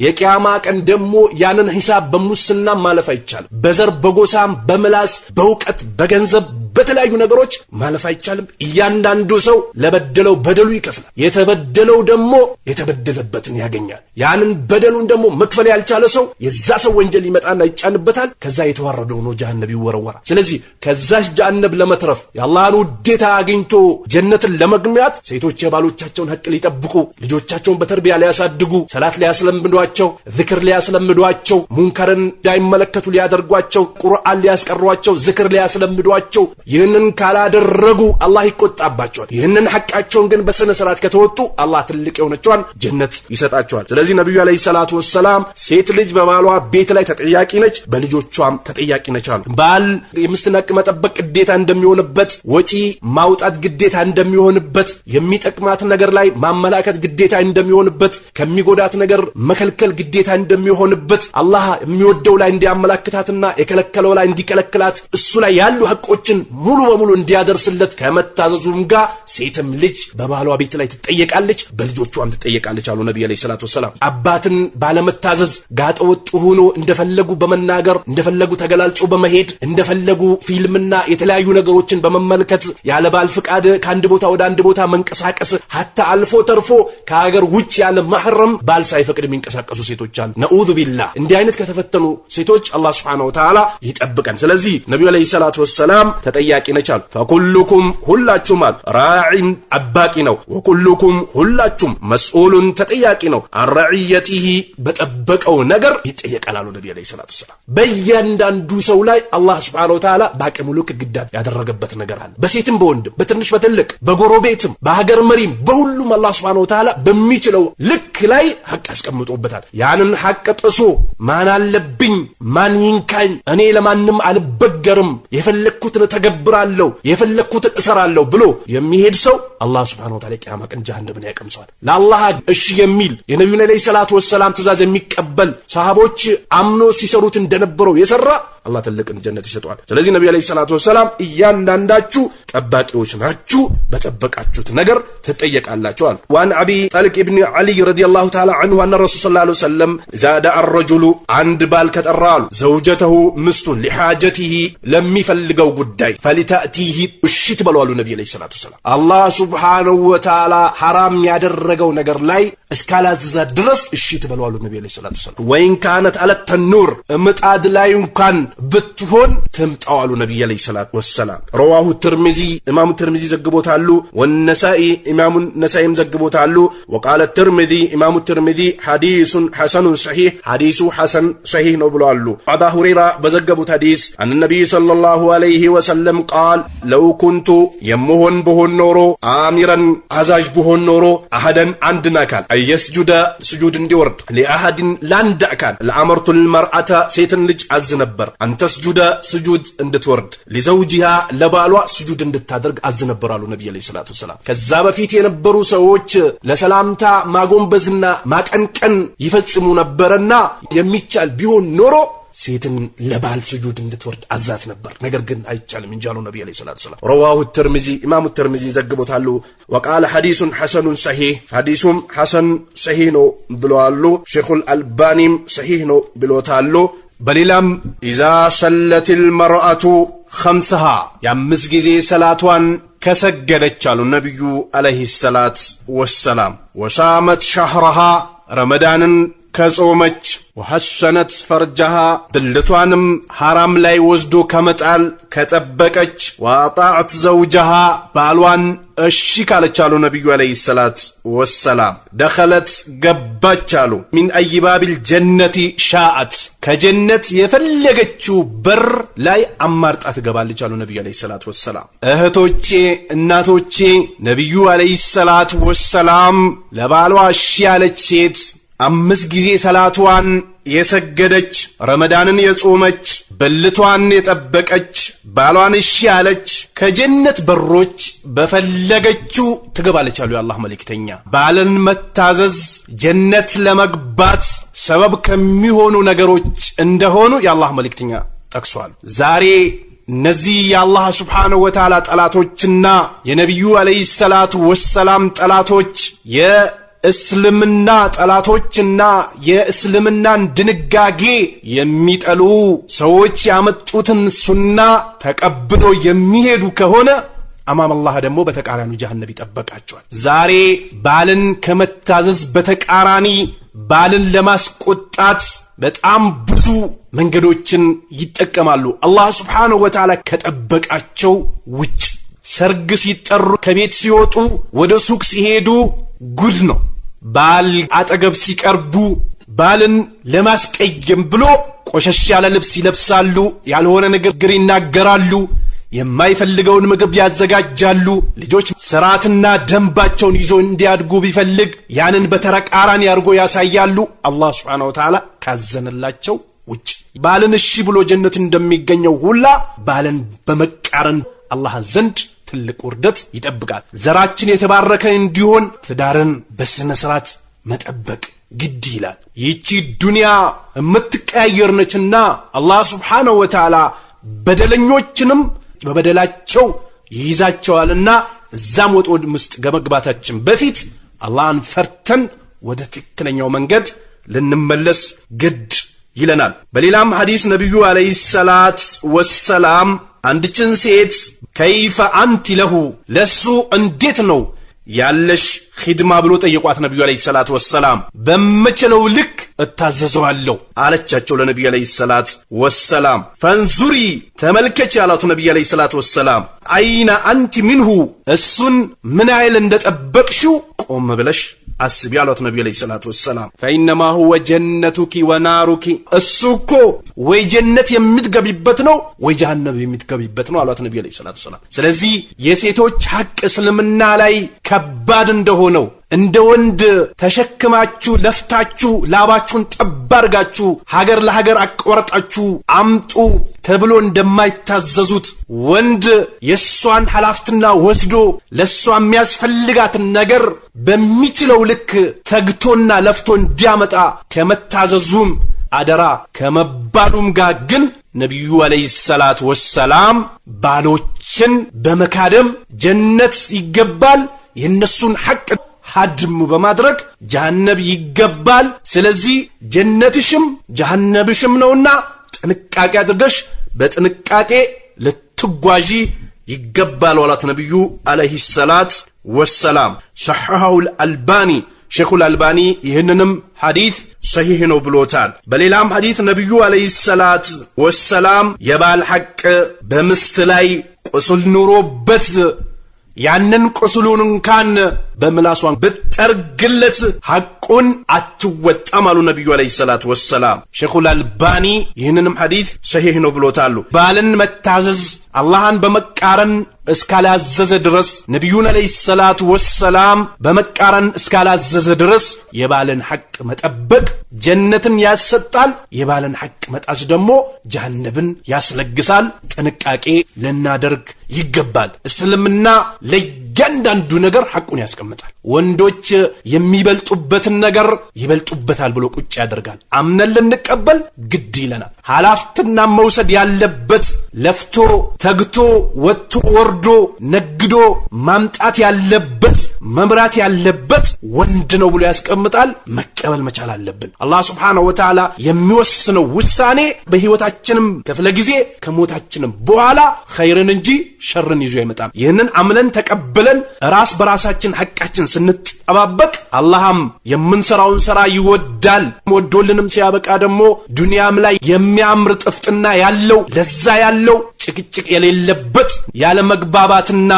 የቂያማ ቀን ደግሞ ያንን ሒሳብ በሙስና ማለፍ አይቻልም። በዘር በጎሳም በምላስ በእውቀት በገንዘብ በተለያዩ ነገሮች ማለፍ አይቻልም። እያንዳንዱ ሰው ለበደለው በደሉ ይከፍላል። የተበደለው ደግሞ የተበደለበትን ያገኛል። ያንን በደሉን ደግሞ መክፈል ያልቻለ ሰው የዛ ሰው ወንጀል ይመጣና ይጫንበታል። ከዛ የተዋረደው ነው ጀሃነም ይወረወራል። ስለዚህ ከዛሽ ጀሃነም ለመትረፍ የአላህን ውዴታ አግኝቶ ጀነትን ለመግማት ሴቶች የባሎቻቸውን ሐቅ ሊጠብቁ ልጆቻቸውን በተርቢያ ሊያሳድጉ ሰላት ሊያስለምዷቸው ዚክር ሊያስለምዷቸው ሙንከርን እንዳይመለከቱ ሊያደርጓቸው ቁርአን ሊያስቀሯቸው ዚክር ሊያስለምዷቸው ይህንን ካላደረጉ አላህ ይቆጣባቸዋል። ይህንን ሐቃቸውን ግን በስነ ስርዓት ከተወጡ አላህ ትልቅ የሆነችዋን ጀነት ይሰጣቸዋል። ስለዚህ ነብዩ አለይሂ ሰላቱ ወሰላም ሴት ልጅ በባሏ ቤት ላይ ተጠያቂ ነች፣ በልጆቿም ተጠያቂ ነች አሉ። ባል የሚስትን ሐቅ መጠበቅ ግዴታ እንደሚሆንበት፣ ወጪ ማውጣት ግዴታ እንደሚሆንበት፣ የሚጠቅማት ነገር ላይ ማመላከት ግዴታ እንደሚሆንበት፣ ከሚጎዳት ነገር መከልከል ግዴታ እንደሚሆንበት፣ አላህ የሚወደው ላይ እንዲያመላክታትና የከለከለው ላይ እንዲከለክላት እሱ ላይ ያሉ ሐቆችን ሙሉ በሙሉ እንዲያደርስለት ከመታዘዙም ጋር ሴትም ልጅ በባሏ ቤት ላይ ትጠየቃለች፣ በልጆቿም ትጠየቃለች አሉ ነብዩ አለይሂ ሰላቱ ወሰላም። አባትን ባለመታዘዝ ጋጠወጥ ሆኖ እንደፈለጉ በመናገር እንደፈለጉ ተገላልጾ በመሄድ እንደፈለጉ ፊልምና የተለያዩ ነገሮችን በመመልከት ያለ ባል ፍቃድ ከአንድ ቦታ ወደ አንድ ቦታ መንቀሳቀስ hatta አልፎ ተርፎ ከሀገር ውጭ ያለ ማህረም ባል ሳይፈቅድ የሚንቀሳቀሱ ሴቶች አሉ። ነዑዙ ቢላህ። እንዲህ አይነት ከተፈተኑ ሴቶች አላህ Subhanahu Wa Ta'ala ይጠብቀን። ስለዚህ ነብዩ አለይሂ ሰላቱ ወሰላም ተጠያቂ ነች አሉ። ፈኩልኩም ሁላችሁም አሉ ራዒን አባቂ ነው፣ ወኩልኩም ሁላችሁም መስኡሉን ተጠያቂ ነው፣ አርዒየቲሂ በጠበቀው ነገር ይጠየቃል አሉ ነብዩ አለይሂ ሰላቱ ወሰላም። በእያንዳንዱ ሰው ላይ አላህ Subhanahu Wa Ta'ala በአቅሙ ልክ ግዳጅ ያደረገበት ነገር አለ። በሴትም በወንድም በትንሽ በትልቅ በጎረቤትም በሀገር መሪም በሁሉም አላህ Subhanahu Wa Ta'ala በሚችለው ልክ ላይ ሐቅ አስቀምጦበታል። ያንን ሐቅ ጥሶ ማን አለብኝ ማን ይንካኝ እኔ ለማንም አልበገርም የፈለኩትን ተገብራለሁ የፈለኩትን እሰራለሁ ብሎ የሚሄድ ሰው አላህ Subhanahu Wa Ta'ala ቂያማ ቀን ጀሃነምን ያቀምሰዋል። ለአላህ እሺ የሚል የነብዩ አለይሂ ሰላቱ ወሰላም ትእዛዝ የሚቀበል ሰሃቦች አምኖ ሲሰሩት እንደነበረው የሰራ አላህ ትልቅን ጀነት ይሰጠዋል። ስለዚህ ነብዩ አለይሂ ሰላቱ ወሰላም እያንዳንዳችሁ ጠባቂዎች ናችሁ፣ በጠበቃችሁት ነገር ትጠየቃላችሁ አሉ። ወአን አቢ ጠልቅ ኢብኑ አሊ ረዲየላሁ ተዓላ ዐንሁ አነ ረሱል ሰለላሁ ዐለይሂ ወሰለም ዛዳ አርረጁሉ አንድ ባል ከጠራሉ ዘውጀተሁ ምስቱን ሊሐጀቲሂ ለሚፈልገው ጉዳይ ፈሊታቲሂ እሺ ትበሏሉ ነብዩ አለይሂ ሰላቱ ወሰላም። አላህ Subhanahu Wa Ta'ala ሐራም ያደረገው ነገር ላይ እስካላዘዘ ድረስ እሺ ትበሏሉ ነብዩ አለይሂ ሰላቱ ወሰላም። ወይን ካነት አለ ተኑር ምጣድ ላይ እንኳን ብትሆን ትምጣዋሉ ነብዩ አለይሂ ሰላቱ ወሰላም። ረዋሁ ትርሚዚ ኢማሙ ትርሚዚ ዘግቦታሉ፣ ወነሳኢ ኢማሙ ነሳኢም ዘግቦታሉ። ወቃለ ትርሚዚ ኢማሙ ትርሚዚ ሐዲሱን ሐሰኑን ሰሂህ ሐዲሱ ሐሰን ሰሂህ ነው ብለዋሉ። አባ ሁረይራ በዘገቡት ሐዲስ አን ነብዩ ሰለላሁ ዐለይሂ ወሰለም ቃል ለው ኩንቱ የምሆን ብሆን ኖሮ አሚረን አዛዥ ብሆን ኖሮ አሐደን አንድን አካል አየስጁደ ስጁድ እንዲወርድ ለአሐድን ላንድ አካል ለአመርቱል መርአተ ሴትን ልጅ አዝ ነበር አንተስጁደ ስጁድ እንድትወርድ ለዘውጂሃ ለባሏ ስጁድ እንድታደርግ አዝ ነበር አሉ ነብዩ አለይሂ ሰላቱ ወሰላም። ከዛ በፊት የነበሩ ሰዎች ለሰላምታ ማጎንበዝና ማቀንቀን ይፈጽሙ ነበርና የሚቻል ቢሆን ኖሮ ሴትን ለባል ስጁድ እንድትወርድ አዛት ነበር። ነገር ግን አይቻልም እንጂ አሉ ነብዩ አለይሂ ሰላቱ ወሰላም። ረዋሁ ትርሚዚ ኢማሙ ትርሚዚ ዘግቦታሉ። ወቃለ ሐዲሱን ሐሰኑን ሰሂህ ሐዲሱም ሐሰን ሰሂህ ነው ብለዋሉ። ሼኹል አልባኒም ሰሂህ ነው ብሎታሉ። በሌላም ኢዛ ሰለቲል መርአቱ ኸምሰሃ የአምስት ጊዜ ሰላቷን ከሰገደች አሉ ነብዩ አለይሂ ሰላቱ ወሰላም ወሳመት ሸህረሃ ረመዳንን ከጾመች ወሐሰነት ፈርጀሃ ብልቷንም ሐራም ላይ ወስዶ ከመጣል ከጠበቀች ወአጣዕት ዘውጀሃ ባሏን እሺ ካለች አሉ ነብዩ አለይሂ ሰላቱ ወሰላም ደኸለት ገባች አሉ ሚን አይባቢል ጀነቲ ሻአት ከጀነት የፈለገችው በር ላይ አማርጣ ትገባለች አሉ ነብዩ አለይሂ ሰላቱ ወሰላም። እህቶቼ እናቶቼ ነብዩ አለይሂ ሰላቱ ወሰላም ለባሏ እሺ ያለች ሴት አምስት ጊዜ ሰላቷን የሰገደች ረመዳንን የጾመች ብልቷን የጠበቀች ባሏን እሺ ያለች ከጀነት በሮች በፈለገችው ትገባለች አሉ የአላህ መልእክተኛ። ባልን መታዘዝ ጀነት ለመግባት ሰበብ ከሚሆኑ ነገሮች እንደሆኑ የአላህ መልእክተኛ ጠቅሷል። ዛሬ እነዚህ የአላህ Subhanahu Wa Ta'ala ጠላቶችና የነብዩ አለይሂ ሰላቱ ወሰላም ጠላቶች እስልምና ጠላቶችና የእስልምናን ድንጋጌ የሚጠሉ ሰዎች ያመጡትን ሱና ተቀብሎ የሚሄዱ ከሆነ አማም አላህ ደግሞ በተቃራኒ ጀሃነም ይጠበቃቸዋል። ዛሬ ባልን ከመታዘዝ በተቃራኒ ባልን ለማስቆጣት በጣም ብዙ መንገዶችን ይጠቀማሉ። አላህ Subhanahu Wa Ta'ala ከጠበቃቸው ውጭ ሰርግ ሲጠሩ ከቤት ሲወጡ ወደ ሱቅ ሲሄዱ ጉድ ነው። ባል አጠገብ ሲቀርቡ ባልን ለማስቀየም ብሎ ቆሸሽ ያለ ልብስ ይለብሳሉ፣ ያልሆነ ንግግር ይናገራሉ፣ የማይፈልገውን ምግብ ያዘጋጃሉ። ልጆች ስርዓትና ደንባቸውን ይዞ እንዲያድጉ ቢፈልግ ያንን በተቃራኒ አድርጎ ያሳያሉ። አላህ ሱብሓነሁ ወተዓላ ካዘነላቸው ውጭ ባልን እሺ ብሎ ጀነት እንደሚገኘው ሁላ ባልን በመቃረን አላህ ዘንድ ትልቅ ውርደት ይጠብቃል። ዘራችን የተባረከ እንዲሆን ትዳርን በስነ ስርዓት መጠበቅ ግድ ይላል። ይቺ ዱንያ የምትቀያየር ነችና አላህ ሱብሓነሁ ወተዓላ በደለኞችንም በበደላቸው ይይዛቸዋልና እዛም ወጥመድ ውስጥ ከመግባታችን በፊት አላህን ፈርተን ወደ ትክክለኛው መንገድ ልንመለስ ግድ ይለናል። በሌላም ሐዲስ ነብዩ አለይሂ ሰላት ወሰላም አንድችን ሴት ከይፈ አንቲ ለሁ ለሱ እንዴት ነው ያለሽ ኺድማ ብሎ ጠየቋት። ነብዩ አለይሂ ሰላት ወሰላም በመቸለው ልክ እታዘዘዋለሁ አለቻቸው ለነብዩ አለይሂ ሰላት ወሰላም። ፈንዙሪ ተመልከች ያላቱ ነብዩ አለይሂ ሰላት ወሰላም አይና አንቲ ሚንሁ እሱን ምን አይል እንደጠበቅሽው ቆም ብለሽ አስቢ ያሉት ነብዩ አለይሂ ሰላቱ ወሰላም። ፈኢነማ ሁወ ጀነቱኪ ወናሩኪ እሱ እኮ ወይ ጀነት የምትገቢበት ነው ወይ ጀሃነም የምትገቢበት ነው አሉት ነብዩ አለይሂ ሰላቱ ወሰላም። ስለዚህ የሴቶች ሐቅ እስልምና ላይ ከባድ እንደሆነው እንደ ወንድ ተሸክማችሁ ለፍታችሁ ላባችሁን ጠባርጋችሁ ሀገር ለሀገር አቆርጣችሁ አምጡ ተብሎ እንደማይታዘዙት ወንድ የሷን ሐላፍትና ወስዶ ለሷ የሚያስፈልጋትን ነገር በሚችለው ልክ ተግቶና ለፍቶ እንዲያመጣ ከመታዘዙም አደራ ከመባሉም ጋር ግን ነብዩ አለይሂ ሰላት ወሰላም ባሎችን በመካደም ጀነት ይገባል የነሱን ሐቅ ሐድም በማድረግ ጀሃነም ይገባል። ስለዚህ ጀነትሽም ጀሃነምሽም ነውና ጥንቃቄ አድርገሽ በጥንቃቄ ልትጓዢ ይገባል ወላት ነብዩ አለይሂ ሰላት ወሰላም። ሸሐሐው አልባኒ ሼኹል አልባኒ ይህንንም ሐዲስ ሰሂህ ነው ብሎታል። በሌላም ሐዲስ ነብዩ አለይሂ ሰላት ወሰላም የባል ሐቅ በሚስት ላይ ቁስል ኑሮበት ያንን ቁስሉን እንኳን በምላሷን ብትጠርግለት ሐቁን አትወጣም አሉ ነብዩ አለይሂ ሰላት ወሰላም። ሼኹል አልባኒ ይህንንም ሐዲስ ሰሂህ ነው ብሎታል። ባልን መታዘዝ አላህን በመቃረን እስካላዘዘ ድረስ ነብዩን አለይሂ ሰላት ወሰላም በመቃረን እስካላዘዘ ድረስ የባልን ሐቅ መጠበቅ ጀነትን ያሰጣል። የባልን ሐቅ መጣስ ደግሞ ጀሃነምን ያስለግሳል። ጥንቃቄ ልናደርግ ይገባል። እስልምና ለእያንዳንዱ ነገር ሐቁን ያስቀምጣል። ወንዶች የሚበልጡበትን ነገር ይበልጡበታል ብሎ ቁጭ ያደርጋል። አምነን ልንቀበል ግድ ይለናል። ሐላፍትና መውሰድ ያለበት ለፍቶ ተግቶ ወጥቶ ወርዶ ነግዶ ማምጣት ያለበት መምራት ያለበት ወንድ ነው ብሎ ያስቀምጣል። መቀበል መቻል አለብን። አላህ ሱብሓነሁ ወተዓላ የሚወስነው ውሳኔ በህይወታችንም ክፍለ ጊዜ ከሞታችንም በኋላ ኸይርን እንጂ ሸርን ይዞ አይመጣም። ይህንን አምለን ተቀበለን ራስ በራሳችን ሐቃችን ስንጠባበቅ አላህም የምንሰራውን ሥራ ይወዳል። ወዶልንም ሲያበቃ ደግሞ ዱንያም ላይ የሚያምር ጥፍጥና ያለው ለዛ ያለው ጭቅጭቅ የሌለበት ያለ መግባባትና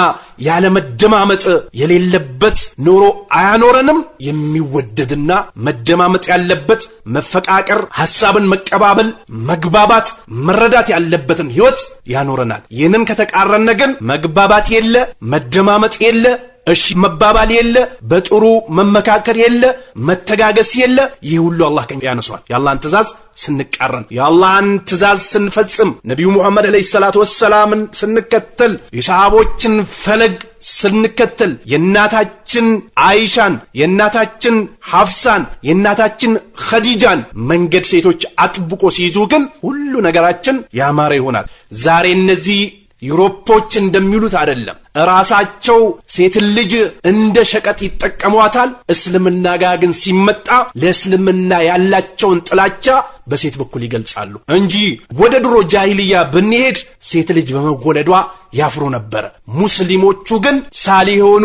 ያለ መደማመጥ የሌለበት ኑሮ አያኖረንም። የሚወደድና መደማመጥ ያለበት መፈቃቀር፣ ሐሳብን መቀባበል፣ መግባባት፣ መረዳት ያለበትን ህይወት ያኖረናል። ይህንን ከተቃረነ ግን መግባባት የለ፣ መደማመጥ የለ፣ እሺ መባባል የለ፣ በጥሩ መመካከር የለ፣ መተጋገስ የለ። ይህ ሁሉ አላህ ከኛ ያነሳዋል። የአላህን ትእዛዝ ስንቃረን የአላህን ትእዛዝ ስንፈጽም ነብዩ መሐመድ አለይሂ ሰላቱ ወሰላምን ስንከተል የሰሃቦችን ፈለግ ስንከተል የናታችን አይሻን የናታችን ሐፍሳን የናታችን ኸዲጃን መንገድ ሴቶች አጥብቆ ሲይዙ ግን ሁሉ ነገራችን ያማረ ይሆናል። ዛሬ እነዚህ ዩሮፖች እንደሚሉት አይደለም። ራሳቸው ሴት ልጅ እንደ ሸቀጥ ይጠቀሟታል። እስልምና ጋር ግን ሲመጣ ለእስልምና ያላቸውን ጥላቻ በሴት በኩል ይገልጻሉ እንጂ ወደ ድሮ ጃሂልያ ብንሄድ ሴት ልጅ በመወለዷ ያፍሩ ነበር። ሙስሊሞቹ ግን ሳሊሆኑ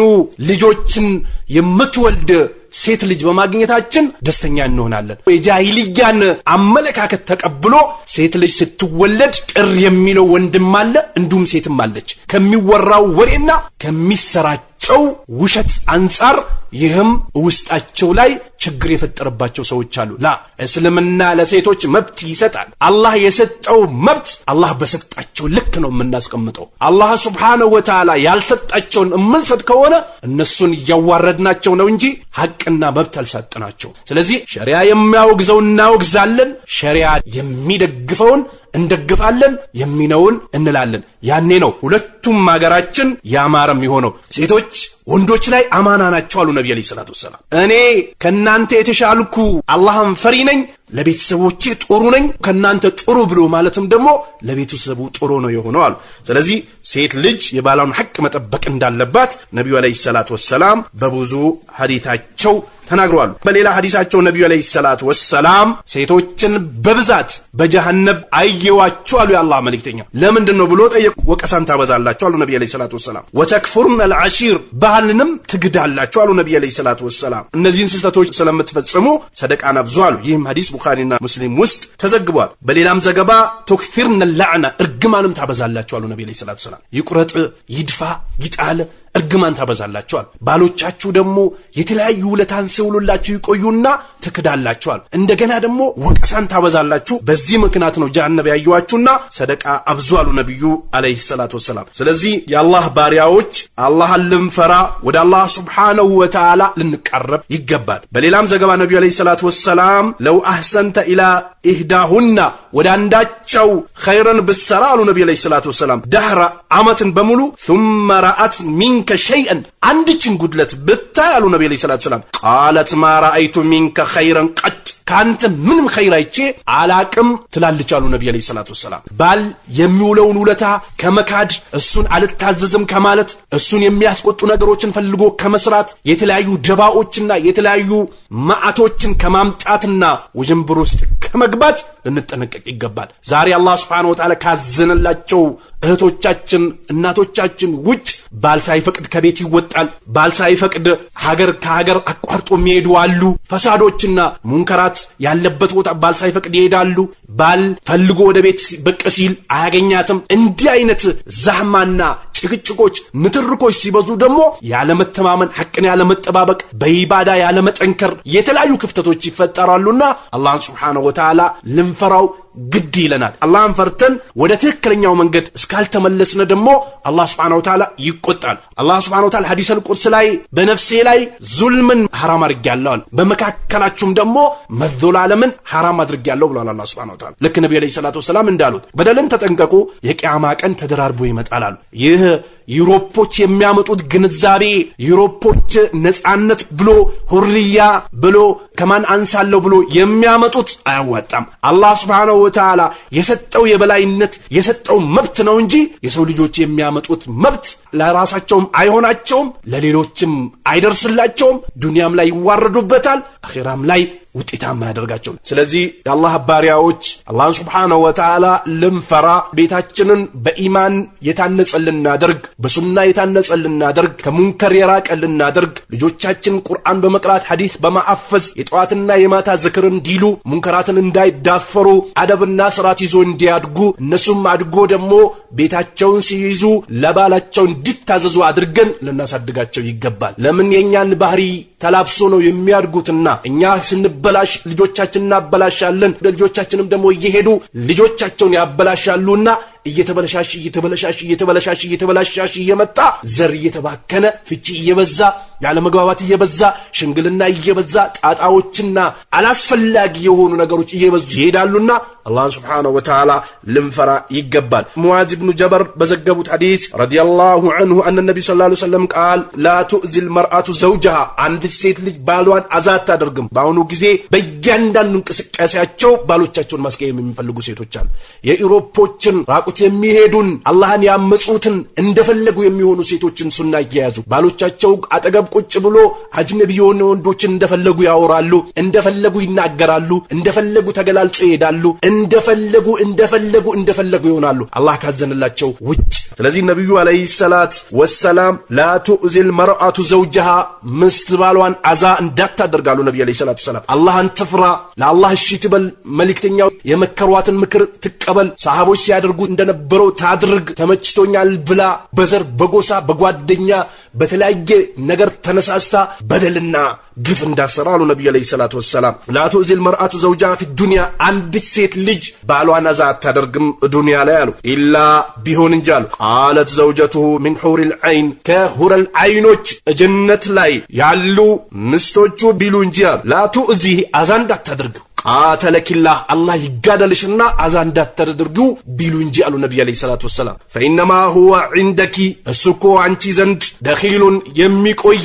ልጆችን የምትወልድ ሴት ልጅ በማግኘታችን ደስተኛ እንሆናለን። የጃሂልያን አመለካከት ተቀብሎ ሴት ልጅ ስትወለድ ቅር የሚለው ወንድም አለ፣ እንዲሁም ሴትም አለች። ከሚወራው ወሬና ከሚሰራጨው ውሸት አንጻር ይህም ውስጣቸው ላይ ችግር የፈጠረባቸው ሰዎች አሉ። እስልምና ለሴቶች መብት ይሰጣል። አላህ የሰጠው መብት አላህ በሰጣቸው ልክ ነው የምናስቀምጠው። አላህ ሱብሓነሁ ወተዓላ ያልሰጣቸውን የምንሰጥ ከሆነ እነሱን እያዋረድናቸው ነው እንጂ ሐቅና መብት አልሰጠናቸው። ስለዚህ ሸሪዓ የሚያወግዘውን እናወግዛለን፣ ሸሪዓ የሚደግፈውን እንደግፋለን፣ የሚነውን እንላለን። ያኔ ነው ሁለቱም ሀገራችን ያማረም የሆነው። ሴቶች ወንዶች ላይ አማና ናቸው አሉ ነብዩ አለይሂ ሰላቱ ወሰላም። እኔ ከናንተ የተሻልኩ አላህን ፈሪ ነኝ፣ ለቤተሰቦቼ ጥሩ ነኝ፣ ከናንተ ጥሩ ብሎ ማለትም ደግሞ ለቤተሰቡ ጥሩ ነው የሆነው አሉ። ስለዚህ ሴት ልጅ የባሏን ሐቅ መጠበቅ እንዳለባት ነብዩ አለይሂ ሰላቱ ወሰላም በብዙ ሐዲታቸው ተናግረዋል። በሌላ ሐዲሳቸው ነብዩ አለይሂ ሰላቱ ወሰላም ሴቶችን በብዛት በጀሃነም አየዋቸው አሉ የአላህ መልእክተኛ። ለምንድን ነው ብሎ ጠየቁ። ወቀሳን ታበዛላችሁ አሉ ነብዩ አለይሂ ሰላቱ ወሰላም። ወተክፉርነ አልዓሺር ባህልንም ትግዳላችሁ አሉ ነብዩ አለይሂ ሰላቱ ወሰላም። እነዚህን ስህተቶች ስለምትፈጽሙ ሰደቃን አብዙ አሉ። ይህም ሐዲስ ቡኻሪና ሙስሊም ውስጥ ተዘግቧል። በሌላም ዘገባ ተክፊርነ ለዕና እርግማንም ታበዛላችሁ አሉ ነብዩ አለይሂ ሰላቱ ወሰላም። ይቁረጥ፣ ይድፋ፣ ይጣል እርግማን ታበዛላችኋል። ባሎቻችሁ ደግሞ የተለያዩ ውለታን ሲውሉላችሁ ይቆዩና ትክዳላችኋል። እንደገና ደግሞ ወቀሳን ታበዛላችሁ። በዚህ ምክንያት ነው ጀሃነም ያዩዋችሁና ሰደቃ አብዙ አሉ ነብዩ አለይሂ ሰላቱ ወሰላም። ስለዚህ የአላህ ባሪያዎች አላህን ልንፈራ ወደ አላህ ሱብሓነሁ ወተዓላ ልንቀርብ ይገባል። በሌላም ዘገባ ነብዩ አለይሂ ሰላቱ ወሰላም ለው አህሰንተ ኢላ ኢህዳሁና ወደ አንዳቸው ኸይረን ብሰራ አሉ ነብዩ አለይሂ ሰላቱ ወሰላም ደህራ ዓመትን በሙሉ ثم رأت منك شيئا አንድችን ጉድለት ብታይ አሉ ነብዩ አለይሂ ሰላቱ ወሰላም قالت ما رأيت منك خيرا قط ካንተ ምንም ኸይር አይቼ አላቅም ትላለች አሉ ነብዩ አለይሂ ሰላቱ ወሰላም። ባል የሚውለውን ውለታ ከመካድ እሱን አልታዘዝም ከማለት እሱን የሚያስቆጡ ነገሮችን ፈልጎ ከመስራት የተለያዩ ደባዎችና የተለያዩ ማዓቶችን ከማምጣትና ወጀንብር ውስጥ ከመግባት ልንጠነቀቅ ይገባል። ዛሬ አላህ ሱብሓነሁ ወተዓላ ካዘነላቸው እህቶቻችን እናቶቻችን ውጭ ባል ሳይፈቅድ ከቤት ይወጣል። ባል ሳይፈቅድ ሀገር ከሀገር አቋርጦ የሚሄዱ አሉ። ፈሳዶችና ሙንከራት ያለበት ቦታ ባል ሳይፈቅድ ይሄዳሉ። ባል ፈልጎ ወደ ቤት ብቅ ሲል አያገኛትም። እንዲህ አይነት ዛህማና ጭቅጭቆች ንትርኮች ሲበዙ ደግሞ ያለመተማመን ሐቅን ያለመጠባበቅ በኢባዳ ያለመጠንከር የተለያዩ ክፍተቶች ይፈጠራሉና አላህ ሱብሓነሁ ወተዓላ ልንፈራው ግድ ይለናል። አላህን ፈርተን ወደ ትክክለኛው መንገድ እስካልተመለስነ ደግሞ አላህ ሱብሓነሁ ወተዓላ ይቆጣል። አላህ ሱብሓነሁ ወተዓላ ሐዲሰል ቁድስ ላይ በነፍሴ ላይ ዙልምን ሐራም አድርጌያለሁ፣ በመካከላችሁም ደግሞ መዘላለምን ሐራም አድርጌያለሁ ብሏል አላህ ሱብሓነሁ ወተዓላ። ልክ ነብዩ አለይሂ ሰላቱ ወሰላም እንዳሉት በደልን ተጠንቀቁ፣ የቂያማ ቀን ተደራርቦ ይመጣል አሉ። ይህ ዩሮፖች የሚያመጡት ግንዛቤ ዩሮፖች ነጻነት ብሎ ሁርያ ብሎ ከማን አንሳለው ብሎ የሚያመጡት አያዋጣም። አላህ ሱብሓነሁ ወተዓላ የሰጠው የበላይነት የሰጠው መብት ነው እንጂ የሰው ልጆች የሚያመጡት መብት ለራሳቸውም አይሆናቸውም፣ ለሌሎችም አይደርስላቸውም። ዱንያም ላይ ይዋረዱበታል፣ አኺራም ላይ ውጤታማ ያደርጋቸው። ስለዚህ የአላህ ባሪያዎች አላህን ሱብሓነሁ ወተዓላ ልንፈራ ቤታችንን በኢማን የታነጸ ልናደርግ በሱና የታነጸ ልናደርግ ከሙንከር የራቀ ልናደርግ ልጆቻችን ቁርአን በመቅራት ሐዲስ በማሐፈዝ የጠዋትና የማታ ዝክር እንዲሉ ሙንከራትን እንዳይዳፈሩ አደብና ስርዓት ይዞ እንዲያድጉ እነሱም አድጎ ደግሞ ቤታቸውን ሲይዙ ለባላቸው እንዲታዘዙ አድርገን ልናሳድጋቸው ይገባል። ለምን የኛን ባህሪ ተላብሶ ነው የሚያድጉትና እኛ ስንበላሽ ልጆቻችንን እናበላሻለን። ልጆቻችንም ደግሞ እየሄዱ ልጆቻቸውን ያበላሻሉና እየተበላሻሽ እየመጣ ዘር እየተባከነ ፍቺ እየበዛ ያለመግባባት እየበዛ ሽንግልና እየበዛ ጣጣዎችና አላስፈላጊ የሆኑ ነገሮች እየበዙ ይሄዳሉና አላህ ሱብሓነሁ ወተዓላ ልንፈራ ይገባል። ሙዓዝ ኢብኑ ጀበር በዘገቡት ሐዲስ ረዲየላሁ ዐንሁ አን ነብዩ ሰለላሁ ዐለይሂ ወሰለም ቃል ላ ቱእዚል መርአቱ ዘውጀሃ አንድ ሴት ልጅ ባሏን አዛት አታደርግም። በአሁኑ ጊዜ በእያንዳንዱ እንቅስቃሴያቸው ባሎቻቸውን ማስቀየም የሚፈልጉ ሴቶች አሉ። የኢሮፖችን ራቁት የሚሄዱን አላህን ያመጹትን እንደፈለጉ የሚሆኑ ሴቶችን ሱና እየያዙ ባሎቻቸው አጠገብ ቁጭ ብሎ አጅነቢ የሆኑ ወንዶችን እንደፈለጉ ያወራሉ፣ እንደፈለጉ ይናገራሉ፣ እንደፈለጉ ተገላልጾ ይሄዳሉ፣ እንደፈለጉ ይሆናሉ አላህ ካዘነላቸው ውጭ። ስለዚህ ነብዩ አለይሂ ሰላት ወሰላም ላ ቱዚል መርአቱ ዘውጀሃ ምስት ባሏን አዛ እንዳታደርጋሉ ነብዩ አለይሂ ሰላት ወሰላም። አላህን ትፍራ፣ ለአላህ እሺ ትበል፣ መልእክተኛው የመከሯትን ምክር ትቀበል፣ ሰሃቦች ሲያደርጉ እንደነበረው ታድርግ፣ ተመችቶኛል ብላ በዘር በጎሳ በጓደኛ በተለያየ ነገር ተነሳስታ በደልና ግፍ እንዳሰራ አሉ ነብዩ አለይሂ ሰላት ወሰላም። ላ ቱዚል መርአቱ ዘውጀሃ ፊ ዱንያ አንዲት ሴት ልጅ ባሏን አዛ አታደርግም ዱንያ ላይ አሉ ኢላ ቢሆን እንጂ አሉ ቃለት ዘውጀቱሁ ሚን ሑሪል ዐይን ከሑረል ዐይኖች ጀነት ላይ ያሉ ምስቶቹ ቢሉ እንጂ አሉ ላ ቱዚሂ አዛ እንዳታደርገው ቃተለኪላህ አላህ ይጋደልሽና አዛ እንዳታደርጊው ቢሉ እንጂ አሉ ነብዩ አለይሂ ሰላቱ ወሰላም። ፈኢነማ ሁወ ዒንደኪ እሱኮ አንቺ ዘንድ ደኺሉን የሚቆይ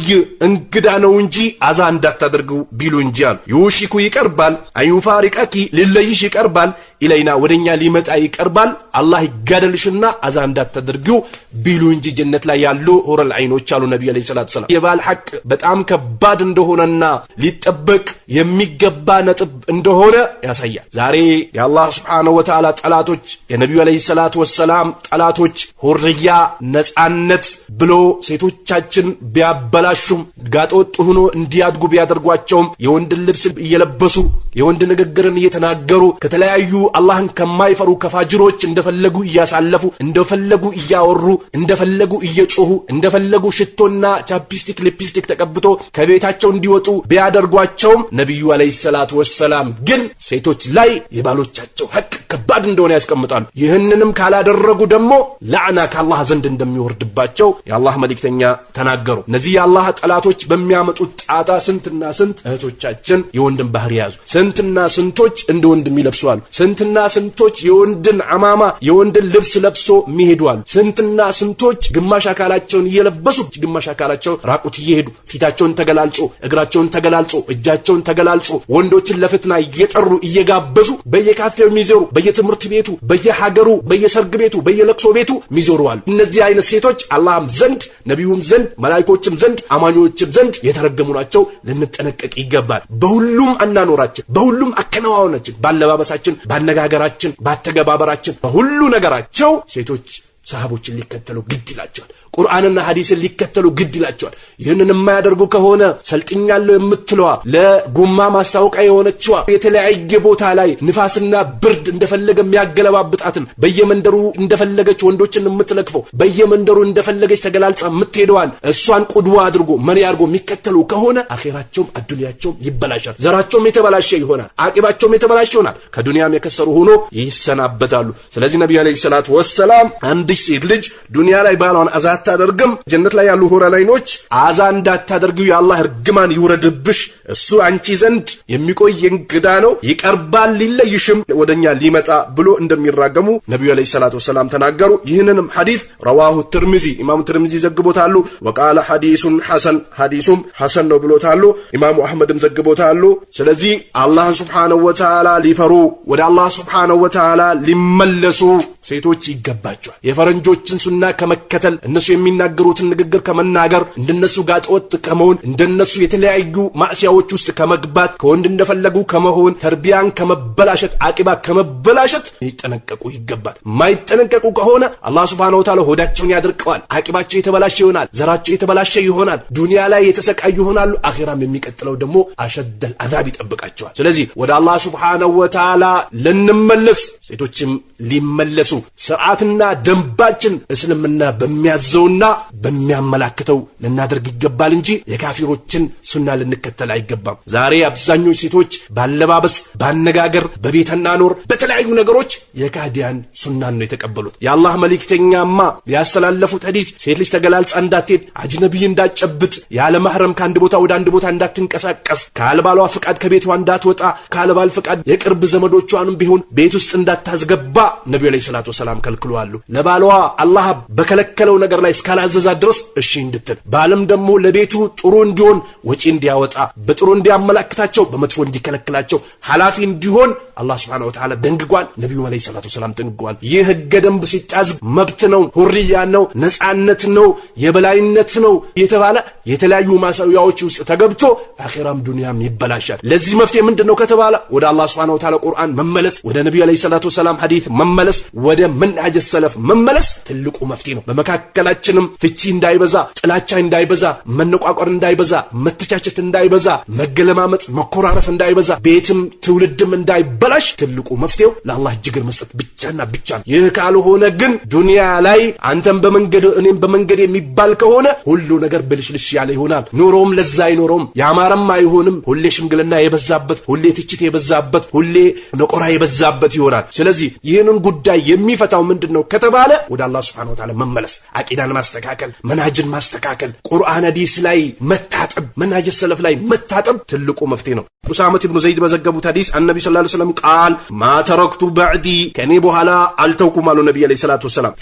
እንግዳ ነው እንጂ አዛ እንዳታደርጊው ቢሉ እንጂ አሉ። ዩሺኩ ይቀርባል አዩፋሪቀኪ ሊለይሽ ይቀርባል ኢለይና ወደኛ ሊመጣ ይቀርባል አላህ ይጋደልሽና አዛ እንዳታደርጊው ቢሉ እንጂ ጀነት ላይ ያሉ ሑረል ዐይኖች አሉ ነብዩ አለይሂ ሰላቱ ወሰላም። የባል ሐቅ በጣም ከባድ እንደሆነና ሊጠበቅ የሚገባ ነጥብ እንደሆነ ያሳያል። ዛሬ የአላህ Subhanahu Wa Ta'ala ጠላቶች የነብዩ አለይሂ ሰላቱ ወሰላም ጠላቶች ሁርያ ነጻነት ብሎ ሴቶቻችን ቢያበላሹም ጋጠወጥ ሆኖ እንዲያድጉ ቢያደርጓቸውም የወንድ ልብስ እየለበሱ የወንድ ንግግርን እየተናገሩ ከተለያዩ አላህን ከማይፈሩ ከፋጅሮች እንደፈለጉ እያሳለፉ እንደፈለጉ እያወሩ እንደፈለጉ እየጮሁ እንደፈለጉ ሽቶና ቻፕስቲክ ሊፕስቲክ ተቀብቶ ከቤታቸው እንዲወጡ ቢያደርጓቸውም ነብዩ አለይሂ ሰላቱ ወሰላም ግን ሴቶች ላይ የባሎቻቸው ሐቅ ከባድ እንደሆነ ያስቀምጣሉ። ይህንንም ካላደረጉ ደግሞ ለዓና ከአላህ ዘንድ እንደሚወርድባቸው የአላህ መልእክተኛ ተናገሩ። እነዚህ የአላህ ጠላቶች በሚያመጡት ጣጣ ስንትና ስንት እህቶቻችን የወንድን ባህሪ ያዙ። ስንትና ስንቶች እንደ ወንድ የሚለብሱዋሉ። ስንትና ስንቶች የወንድን አማማ የወንድን ልብስ ለብሶ የሚሄዱዋሉ። ስንትና ስንቶች ግማሽ አካላቸውን እየለበሱ ግማሽ አካላቸው ራቁት እየሄዱ ፊታቸውን ተገላልጾ እግራቸውን ተገላልጾ እጃቸውን ተገላልጾ ወንዶችን ለፍትና እየጠሩ እየጋበዙ በየካፌው የሚዞሩ በየትምህርት ቤቱ በየሀገሩ በየሰርግ ቤቱ በየለቅሶ ቤቱ የሚዞሩዋሉ። እነዚህ አይነት ሴቶች አላህም ዘንድ ነብዩም ዘንድ መላእክቶችም ዘንድ አማኞችም ዘንድ የተረገሙ ናቸው። ልንጠነቀቅ ይገባል። በሁሉም አናኖራችን በሁሉም አከናዋናችን ባለባበሳችን ባነጋገራችን ባተገባበራችን በሁሉ ነገራቸው ሴቶች ሰሃቦችን ሊከተሉ ግድ ይላቸዋል። ቁርአንና ሐዲስን ሊከተሉ ግድ ይላቸዋል። ይህንን የማያደርጉ ከሆነ ሰልጥኛለሁ የምትለዋ ለጉማ ማስታወቂያ የሆነችዋ የተለያየ ቦታ ላይ ንፋስና ብርድ እንደፈለገ የሚያገለባብጣትን በየመንደሩ እንደፈለገች ወንዶችን የምትለክፈው በየመንደሩ እንደፈለገች ተገላልጻ የምትሄደዋን እሷን ቁድዋ አድርጎ መሪ አድርጎ የሚከተሉ ከሆነ አኺራቸውም አዱንያቸውም ይበላሻል። ዘራቸውም የተበላሸ ይሆናል። አቂባቸውም የተበላሸ ይሆናል። ከዱንያም የከሰሩ ሆኖ ይሰናበታሉ። ስለዚህ ነብዩ አለይሂ ሰላቱ ወሰላም አንድ ሴት ልጅ ዱንያ ላይ ባሏን አዛ አታደርግም ጀነት ላይ ያሉ ሑረል ዐይኖች አዛ እንዳታደርጊው የአላህ እርግማን ይውረድብሽ እሱ አንቺ ዘንድ የሚቆይ እንግዳ ነው ይቀርባል ሊለይሽም ወደኛ ሊመጣ ብሎ እንደሚራገሙ ነብዩ አለይሂ ሰላቱ ወሰላም ተናገሩ። ይህንንም ሐዲስ ረዋሁ ትርሚዚ ኢማሙ ትርሚዚ ዘግቦታሉ። ወቃለ ሐዲሱን ሐሰን ሐዲሱም ሐሰን ነው ብሎታሉ። ኢማሙ አህመድም ዘግቦታሉ። ስለዚህ አላህ Subhanahu Wa Ta'ala ሊፈሩ ወደ አላህ Subhanahu Wa Ta'ala ሊመለሱ ሴቶች ይገባቸዋል። የፈረንጆችን ሱና ከመከተል እነሱ የሚናገሩትን ንግግር ከመናገር እንደነሱ ጋጠወጥ ከመሆን እንደነሱ የተለያዩ ማዕሲያዎች ውስጥ ከመግባት ከወንድ እንደፈለጉ ከመሆን ተርቢያን ከመበላሸት አቂባ ከመበላሸት ይጠነቀቁ ይገባል። ማይጠነቀቁ ከሆነ አላህ Subhanahu Wa Ta'ala ሆዳቸውን ያድርቀዋል። አቂባቸው የተበላሸ ይሆናል። ዘራቸው የተበላሸ ይሆናል። ዱንያ ላይ የተሰቃዩ ይሆናሉ። አኺራም የሚቀጥለው ደግሞ አሸደል አዛብ ይጠብቃቸዋል። ስለዚህ ወደ አላህ Subhanahu Wa Ta'ala ልንመለስ ሴቶችም ሊመለሱ ስርዓትና ደንባችን እስልምና በሚያዘውና በሚያመላክተው ልናደርግ ይገባል እንጂ የካፊሮችን ሱና ልንከተል አይገባም። ዛሬ አብዛኞቹ ሴቶች ባለባበስ ባነጋገር በቤትና ኖር በተለያዩ ነገሮች የካዲያን ሱናን ነው የተቀበሉት። የአላህ መልእክተኛማ ያስተላለፉት ሐዲስ ሴት ልጅ ተገላልጻ እንዳትሄድ አጅነቢይ እንዳትጨብጥ ያለ ማህረም ከአንድ ቦታ ወደ አንድ ቦታ እንዳትንቀሳቀስ ካልባሏ ፍቃድ ከቤቷ እንዳትወጣ ካልባል ፍቃድ የቅርብ ዘመዶቿንም ቢሆን ቤት ውስጥ እንዳታስገባ ነብዩ አለይሂ ሰላቱ ወሰላም ከልክለዋል። ለባሏ አላህ በከለከለው ነገር ላይ እስካላዘዛ ድረስ እሺ እንድትል ባለም ደግሞ ለቤቱ ጥሩ እንዲሆን ወጪ እንዲያወጣ በጥሩ እንዲያመላክታቸው በመጥፎ እንዲከለክላቸው ሐላፊ እንዲሆን አላህ Subhanahu Wa Ta'ala ደንግጓል። ነብዩ አለይሂ ሰላቱ ወሰለም ደንግጓል። ይህ ህገ ደንብ ሲጣዝ መብት ነው፣ ሁሪያ ነው፣ ነፃነት ነው፣ የበላይነት ነው የተባለ የተለያዩ ማሳያዎች ውስጥ ተገብቶ አኺራም ዱንያም ይበላሻል። ለዚህ መፍትሄ ምንድነው ከተባለ ወደ አላህ Subhanahu Wa Ta'ala ቁርአን መመለስ፣ ወደ ነብዩ አለይሂ ሰላቱ ወሰለም ሐዲስ መመለስ፣ ወደ መንሃጅ ሰለፍ መመለስ ትልቁ መፍትሄ ነው። በመካከላችንም ፍቺ እንዳይበዛ፣ ጥላቻ እንዳይበዛ፣ መነቋቆር እንዳይበዛ፣ መተቻቸት እንዳይበዛ፣ መገለማመጥ መኮራረፍ እንዳይበዛ፣ ቤትም ትውልድም እንዳይበላሽ ትልቁ መፍትሄው ለአላህ እጅግር መስጠት ብቻና ብቻ ነው። ይህ ካልሆነ ግን ዱንያ ላይ አንተም በመንገድ እኔም በመንገድ የሚባል ከሆነ ሁሉ ነገር ብልሽልሽ ያለ ይሆናል። ኑሮም ለዛ አይኖርም፣ ያማረም አይሆንም። ሁሌ ሽምግልና የበዛበት፣ ሁሌ ትችት የበዛበት፣ ሁሌ ነቆራ የበዛበት ይሆናል። ስለዚህ ይህንን ጉዳይ የሚፈታው ምንድነው ከተባለ ወደ አላህ Subhanahu Wa Ta'ala መመለስ፣ አቂዳን ማስተካከል፣ መንሃጅን ማስተካከል፣ ቁርአን ሐዲስ ላይ መታጠብ፣ መንሃጅ ሰለፍ ላይ መታጠብ ትልቁ መፍትሄ ነው። ኡሳማ ኢብኑ ዘይድ በዘገቡት ሐዲስ አንነቢ ሰለላሁ ዐለይሂ ወሰለም ቃል ማ ተረክቱ በዕዲ ከኔ በኋላ አልተውኩም አሉ ነብዩ አለይሂ ሰላቱ ወሰለም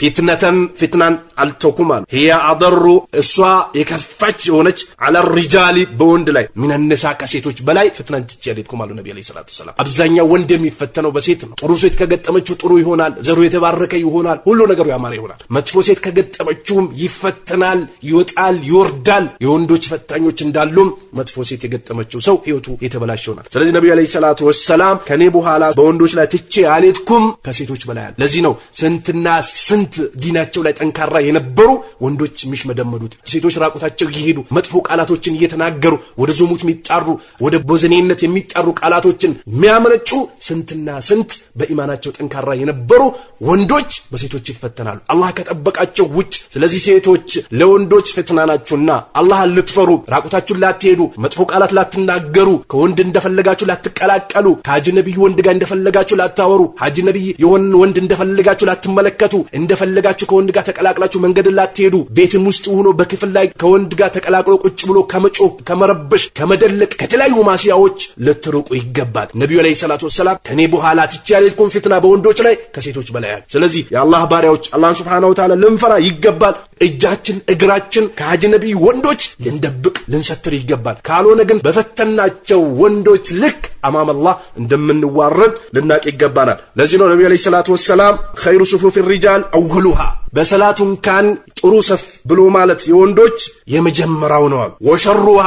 ፊትናን አልተውኩም አሉ هي አضر እሷ የከፋች ሆነች على الرجال በወንድ ላይ من النساء ከሴቶች በላይ ፍትናን ትጨልጥኩም አሉ ነብዩ አለይሂ ሰላቱ ወሰለም። አብዛኛው ወንድ የሚፈተነው በሴት ነው። ጥሩ ሴት ከገጠመችው ጥሩ ይሆናል፣ ዘሩ የተባረከ ይሆናል፣ ሁሉ ነገሩ ያማረ ይሆናል። መጥፎ ሴት ከገጠመችውም ይፈተናል፣ ይወጣል፣ ይወርዳል። የወንዶች ፈታኞች እንዳሉም መጥፎ ሴት የገጠመችው ሰው ህይወቱ የተበላሸ ይሆናል። ስለዚህ ነብዩ አለይሂ ሰላቱ ወሰለም ከኔ በኋላ በወንዶች ላይ ትቼ አልሄድኩም ከሴቶች በላይ አለ። ለዚህ ነው ስንትና ስንት ዲናቸው ላይ ጠንካራ የነበሩ ወንዶች የሚሽመደመዱት፣ ሴቶች ራቁታቸው ይሄዱ መጥፎ ቃላቶችን እየተናገሩ ወደ ዙሙት የሚጣሩ ወደ ቦዘኔነት የሚጣሩ ቃላቶችን የሚያመነጩ ስንትና ስንት በኢማናቸው ጠንካራ የነበሩ ወንዶች በሴቶች ይፈተናሉ አላህ ከጠበቃቸው ውጭ። ስለዚህ ሴቶች ለወንዶች ፈተና ናቸውና አላህን ልትፈሩ፣ ራቁታችሁን ላትሄዱ፣ መጥፎ ቃላት ላትናገሩ፣ ከወንድ እንደፈለጋችሁ ላትቀላቀሉ፣ ከአጅነብይ ወንድ ጋር እንደፈለጋችሁ ላታወሩ፣ አጅነብይ የሆነ ወንድ እንደፈለጋችሁ ላትመለከቱ፣ እንደፈለጋችሁ ከወንድ ጋር ተቀላቅላችሁ መንገድ ላትሄዱ፣ ቤትም ውስጥ ሆኖ በክፍል ላይ ከወንድ ጋር ተቀላቅሎ ቁጭ ብሎ ከመጮህ ከመረበሽ ከመደለቅ ከተለያዩ ማሲያዎች ልትርቁ ይገባል። ነብዩ አለይሂ ሰላቱ ወሰለም ከኔ በኋላ ትቼ አልሄድኩም ፊትና በወንዶች ላይ ከሴቶች በላይ አለ። ስለዚህ የአላህ ባሪያዎች አላህን Subhanahu Wa Ta'ala ልንፈራ ይገባል። እጃችን እግራችን ከአጅነብይ ወንዶች ልንደብቅ ልንሰትር ይገባል። ካልሆነ ግን በፈተናቸው ወንዶች ልክ አማም አላህ እንደምንዋረድ ልናቅ ይገባናል። ለዚህ ነው ነብዩ አለይሂ ሰላቱ ወሰለም ኸይሩ ሱፉፍ الرجال اولها በሰላቱን ካን ጥሩ ሰፍ ብሎ ማለት የወንዶች የመጀመሪያው ነው አሉ። ወሸሩሃ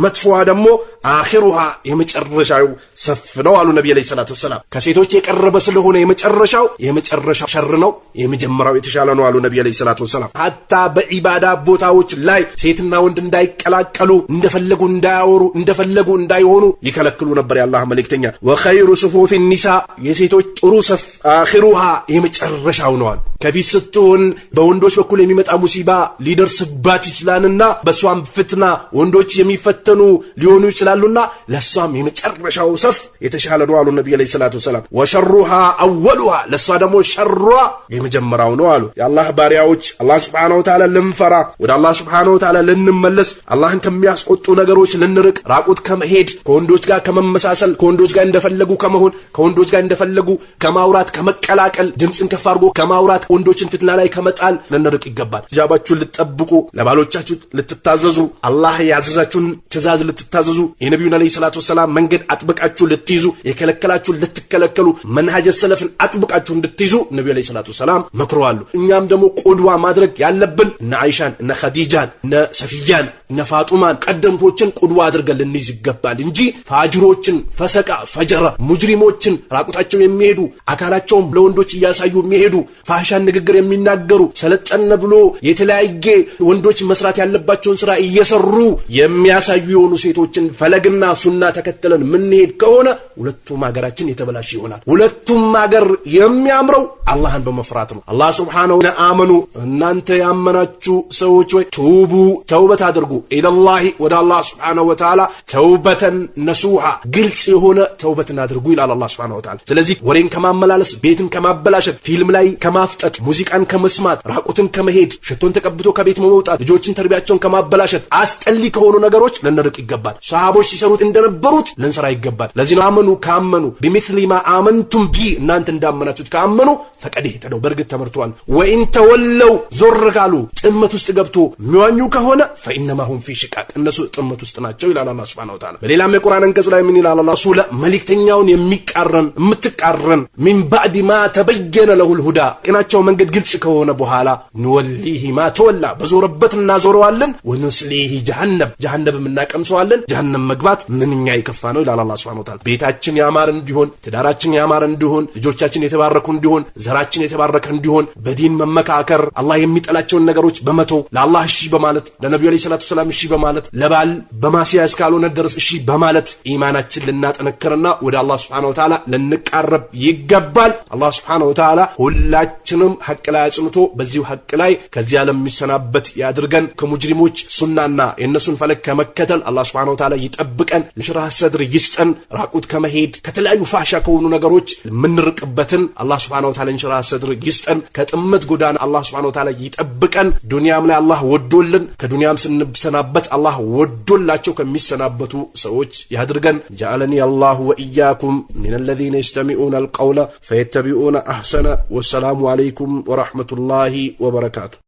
መጥፎዋ ደግሞ አኺሩሃ የመጨረሻው ሰፍ ነው አሉ ነብዩ አለይሂ ሰላቱ ወሰለም። ከሴቶች የቀረበ ስለሆነ የመጨረሻው ሸር ነው፣ የመጀመሪያው የተሻለ ነው አሉ ነብዩ አለይሂ ሰላቱ ወሰለም። ሐታ በኢባዳ ቦታዎች ላይ ሴትና ወንድ እንዳይቀላቀሉ፣ እንደፈለጉ እንዳያወሩ፣ እንደፈለጉ እንዳይሆኑ ይከለክሉ ነበር የአላህ መልእክተኛ። ወኸይሩ ሱፉፍ النساء የሴቶች ጥሩ ሰፍ አኺሩሃ የመጨረሻው ነው አሉ። ከፊት ስትሆን በወንዶች በኩል የሚመጣ ሙሲባ ሊደርስባት ይችላልና በሷም ፍትና ወንዶች የሚፈተኑ ሊሆኑ ይችላሉና ለሷም የመጨረሻው ሰፍ የተሻለ ነው አሉ ነብዩ አለይሂ ሰላቱ ወሰለም። ወሸሩሃ አወሉሃ ለሷ ደግሞ ሸሯ የመጀመሪያው ነው አሉ። የአላህ ባሪያዎች አላህ Subhanahu Wa Ta'ala ልንፈራ፣ ወደ አላህ Subhanahu Wa Ta'ala ልንመለስ፣ አላህን ከሚያስቆጡ ነገሮች ልንርቅ፣ ራቁት ከመሄድ፣ ከወንዶች ጋር ከመመሳሰል፣ ከወንዶች ጋር እንደፈለጉ ከመሆን፣ ከወንዶች ጋር እንደፈለጉ ከማውራት ከመቀላቀል፣ ድምጽን ከፍ አድርጎ ከማውራት፣ ወንዶችን ፍትና ላይ ከመጣል ልንርቅ ይገባል። ሂጃባችሁን ልትጠብቁ፣ ለባሎቻችሁ ልትታዘዙ፣ አላህ ያዘዛችሁን ትእዛዝ ልትታዘዙ፣ የነብዩን አለይሂ ሰላቱ ወሰለም መንገድ አጥብቃችሁ ልትይዙ፣ የከለከላችሁ ልትከለከሉ፣ መንሃጅ ሰለፍን አጥብቃችሁ እንድትይዙ ነብዩ አለይሂ ሰላቱ ወሰለም መክረዋል። እኛም ደግሞ ቁድዋ ማድረግ ያለብን እነ አይሻን፣ እነ ኸዲጃን፣ እነ ሰፊያን፣ እነ ፋጡማን ቀደምቶችን ቁድዋ አድርገን ልንይዝ ይገባል እንጂ ፋጅሮችን፣ ፈሰቃ ፈጀራ ሙጅሪሞችን ራቁታቸው የሚሄዱ አካላቸውን ለወንዶች እያሳዩ የሚሄዱ ፋሻን ንግግር የሚናገሩ ሰለጠነ ብሎ የተለያየ ወንዶች መስራት ያለባቸውን ስራ እየሰሩ የሚያሳዩ የሆኑ ሴቶችን ፈለግና ሱና ተከተለን ምንሄድ ከሆነ ሁለቱም ሀገራችን የተበላሽ ይሆናል። ሁለቱም ሀገር የሚያምረው አላህን በመፍራት ነው። አላህ Subhanahu Wa Ta'ala አመኑ እናንተ ያመናችሁ ሰዎች ወይ ተውቡ ተውበት አድርጉ ኢላላህ ወደ አላህ Subhanahu Wa Ta'ala ተውበተን ነሱሃ ግልጽ የሆነ ተውበትን አድርጉ ይላል አላህ Subhanahu Wa Ta'ala። ስለዚህ ወሬን ከማመላለስ፣ ቤትን ከማበላሸት፣ ፊልም ላይ ከማፍጠት፣ ሙዚቃን ከመስማት፣ ራቁትን ከመሄድ፣ ሽቶን ተቀብቶ ከቤት መውጣት፣ ልጆችን ተርቢያቸውን ከማበላሸት፣ አስጠሊ ከሆኑ ነገሮች ልንርቅ ይገባል። ሰሃቦች ሲሰሩት እንደነበሩት ልንሰራ ይገባል። ለዚህ ነው አመኑ ካመኑ بمثل ما آمنتم به እናንተ እንዳመናችሁት ካመኑ ፈቀደ ተደው በርግጥ ተመርቷል። ወኢን ተወለው ዞር ካሉ ጥመት ውስጥ ገብቶ የሚዋኙ ከሆነ فإنما فهم في شقاق እነሱ ጥመት ውስጥ ናቸው ይላል አላህ Subhanahu Wa Ta'ala በሌላም የቁርአን አንቀጽ ላይ ምን ይላል አላህ ረሱል መልእክተኛውን የምትቃረን من بعد ما تبين له الهدى ቅናቸው መንገድ ግልጽ ከሆነ በኋላ نوليه ما تولى በዞረበት እናዞረዋለን ونسليه جهنم እናቀምሰዋለን جهنم መግባት ምንኛ ይከፋ ነው ይላል አላህ Subhanahu Wa Ta'ala ቤታችን ያማረ እንዲሆን ትዳራችን ያማረ እንዲሆን ልጆቻችን የተባረኩ እንዲሆን ዘራችን የተባረከ እንዲሆን በዲን መመካከር አላህ የሚጠላቸውን ነገሮች በመተው ለአላህ እሺ በማለት ለነብዩ አለይሂ ሰላቱ ሰላም እሺ በማለት ለባል በማሲያ እስካልሆነ ድረስ እሺ በማለት ኢማናችን ልናጠነክርና ወደ አላህ Subhanahu Wa Ta'ala ልንቃረብ ይገባል አላህ Subhanahu Wa Ta'ala ሁላችንም ሐቅ ላይ አጽንቶ በዚሁ ሐቅ ላይ ከዚህ ዓለም የሚሰናበት ያድርገን ከሙጅሪሞች ሱናና የነሱን ፈለግ ከመከተል አላህ Subhanahu Wa Ta'ala ይጠብቀን ለሽራህ ሰድር ይስጠን ራቁት ከመሄድ ከተለያዩ ፋሻ ከሆኑ ነገሮች ምንርቅበትን አላህ Subhanahu Wa Ta'ala ሽራህ ሰድር ይስጠን ከጥመት ጎዳና አላህ Subhanahu Wa Ta'ala ይጠብቀን ዱንያም ላይ አላህ ወዶልን ከዱንያም ስንሰናበት አላህ ወዶላቸው ከሚሰናበቱ ሰዎች ያድርገን جعلني الله وإياكم من الذين يستمعون القول فيتبعون أحسنه والسلام عليكم ورحمة الله وبركاته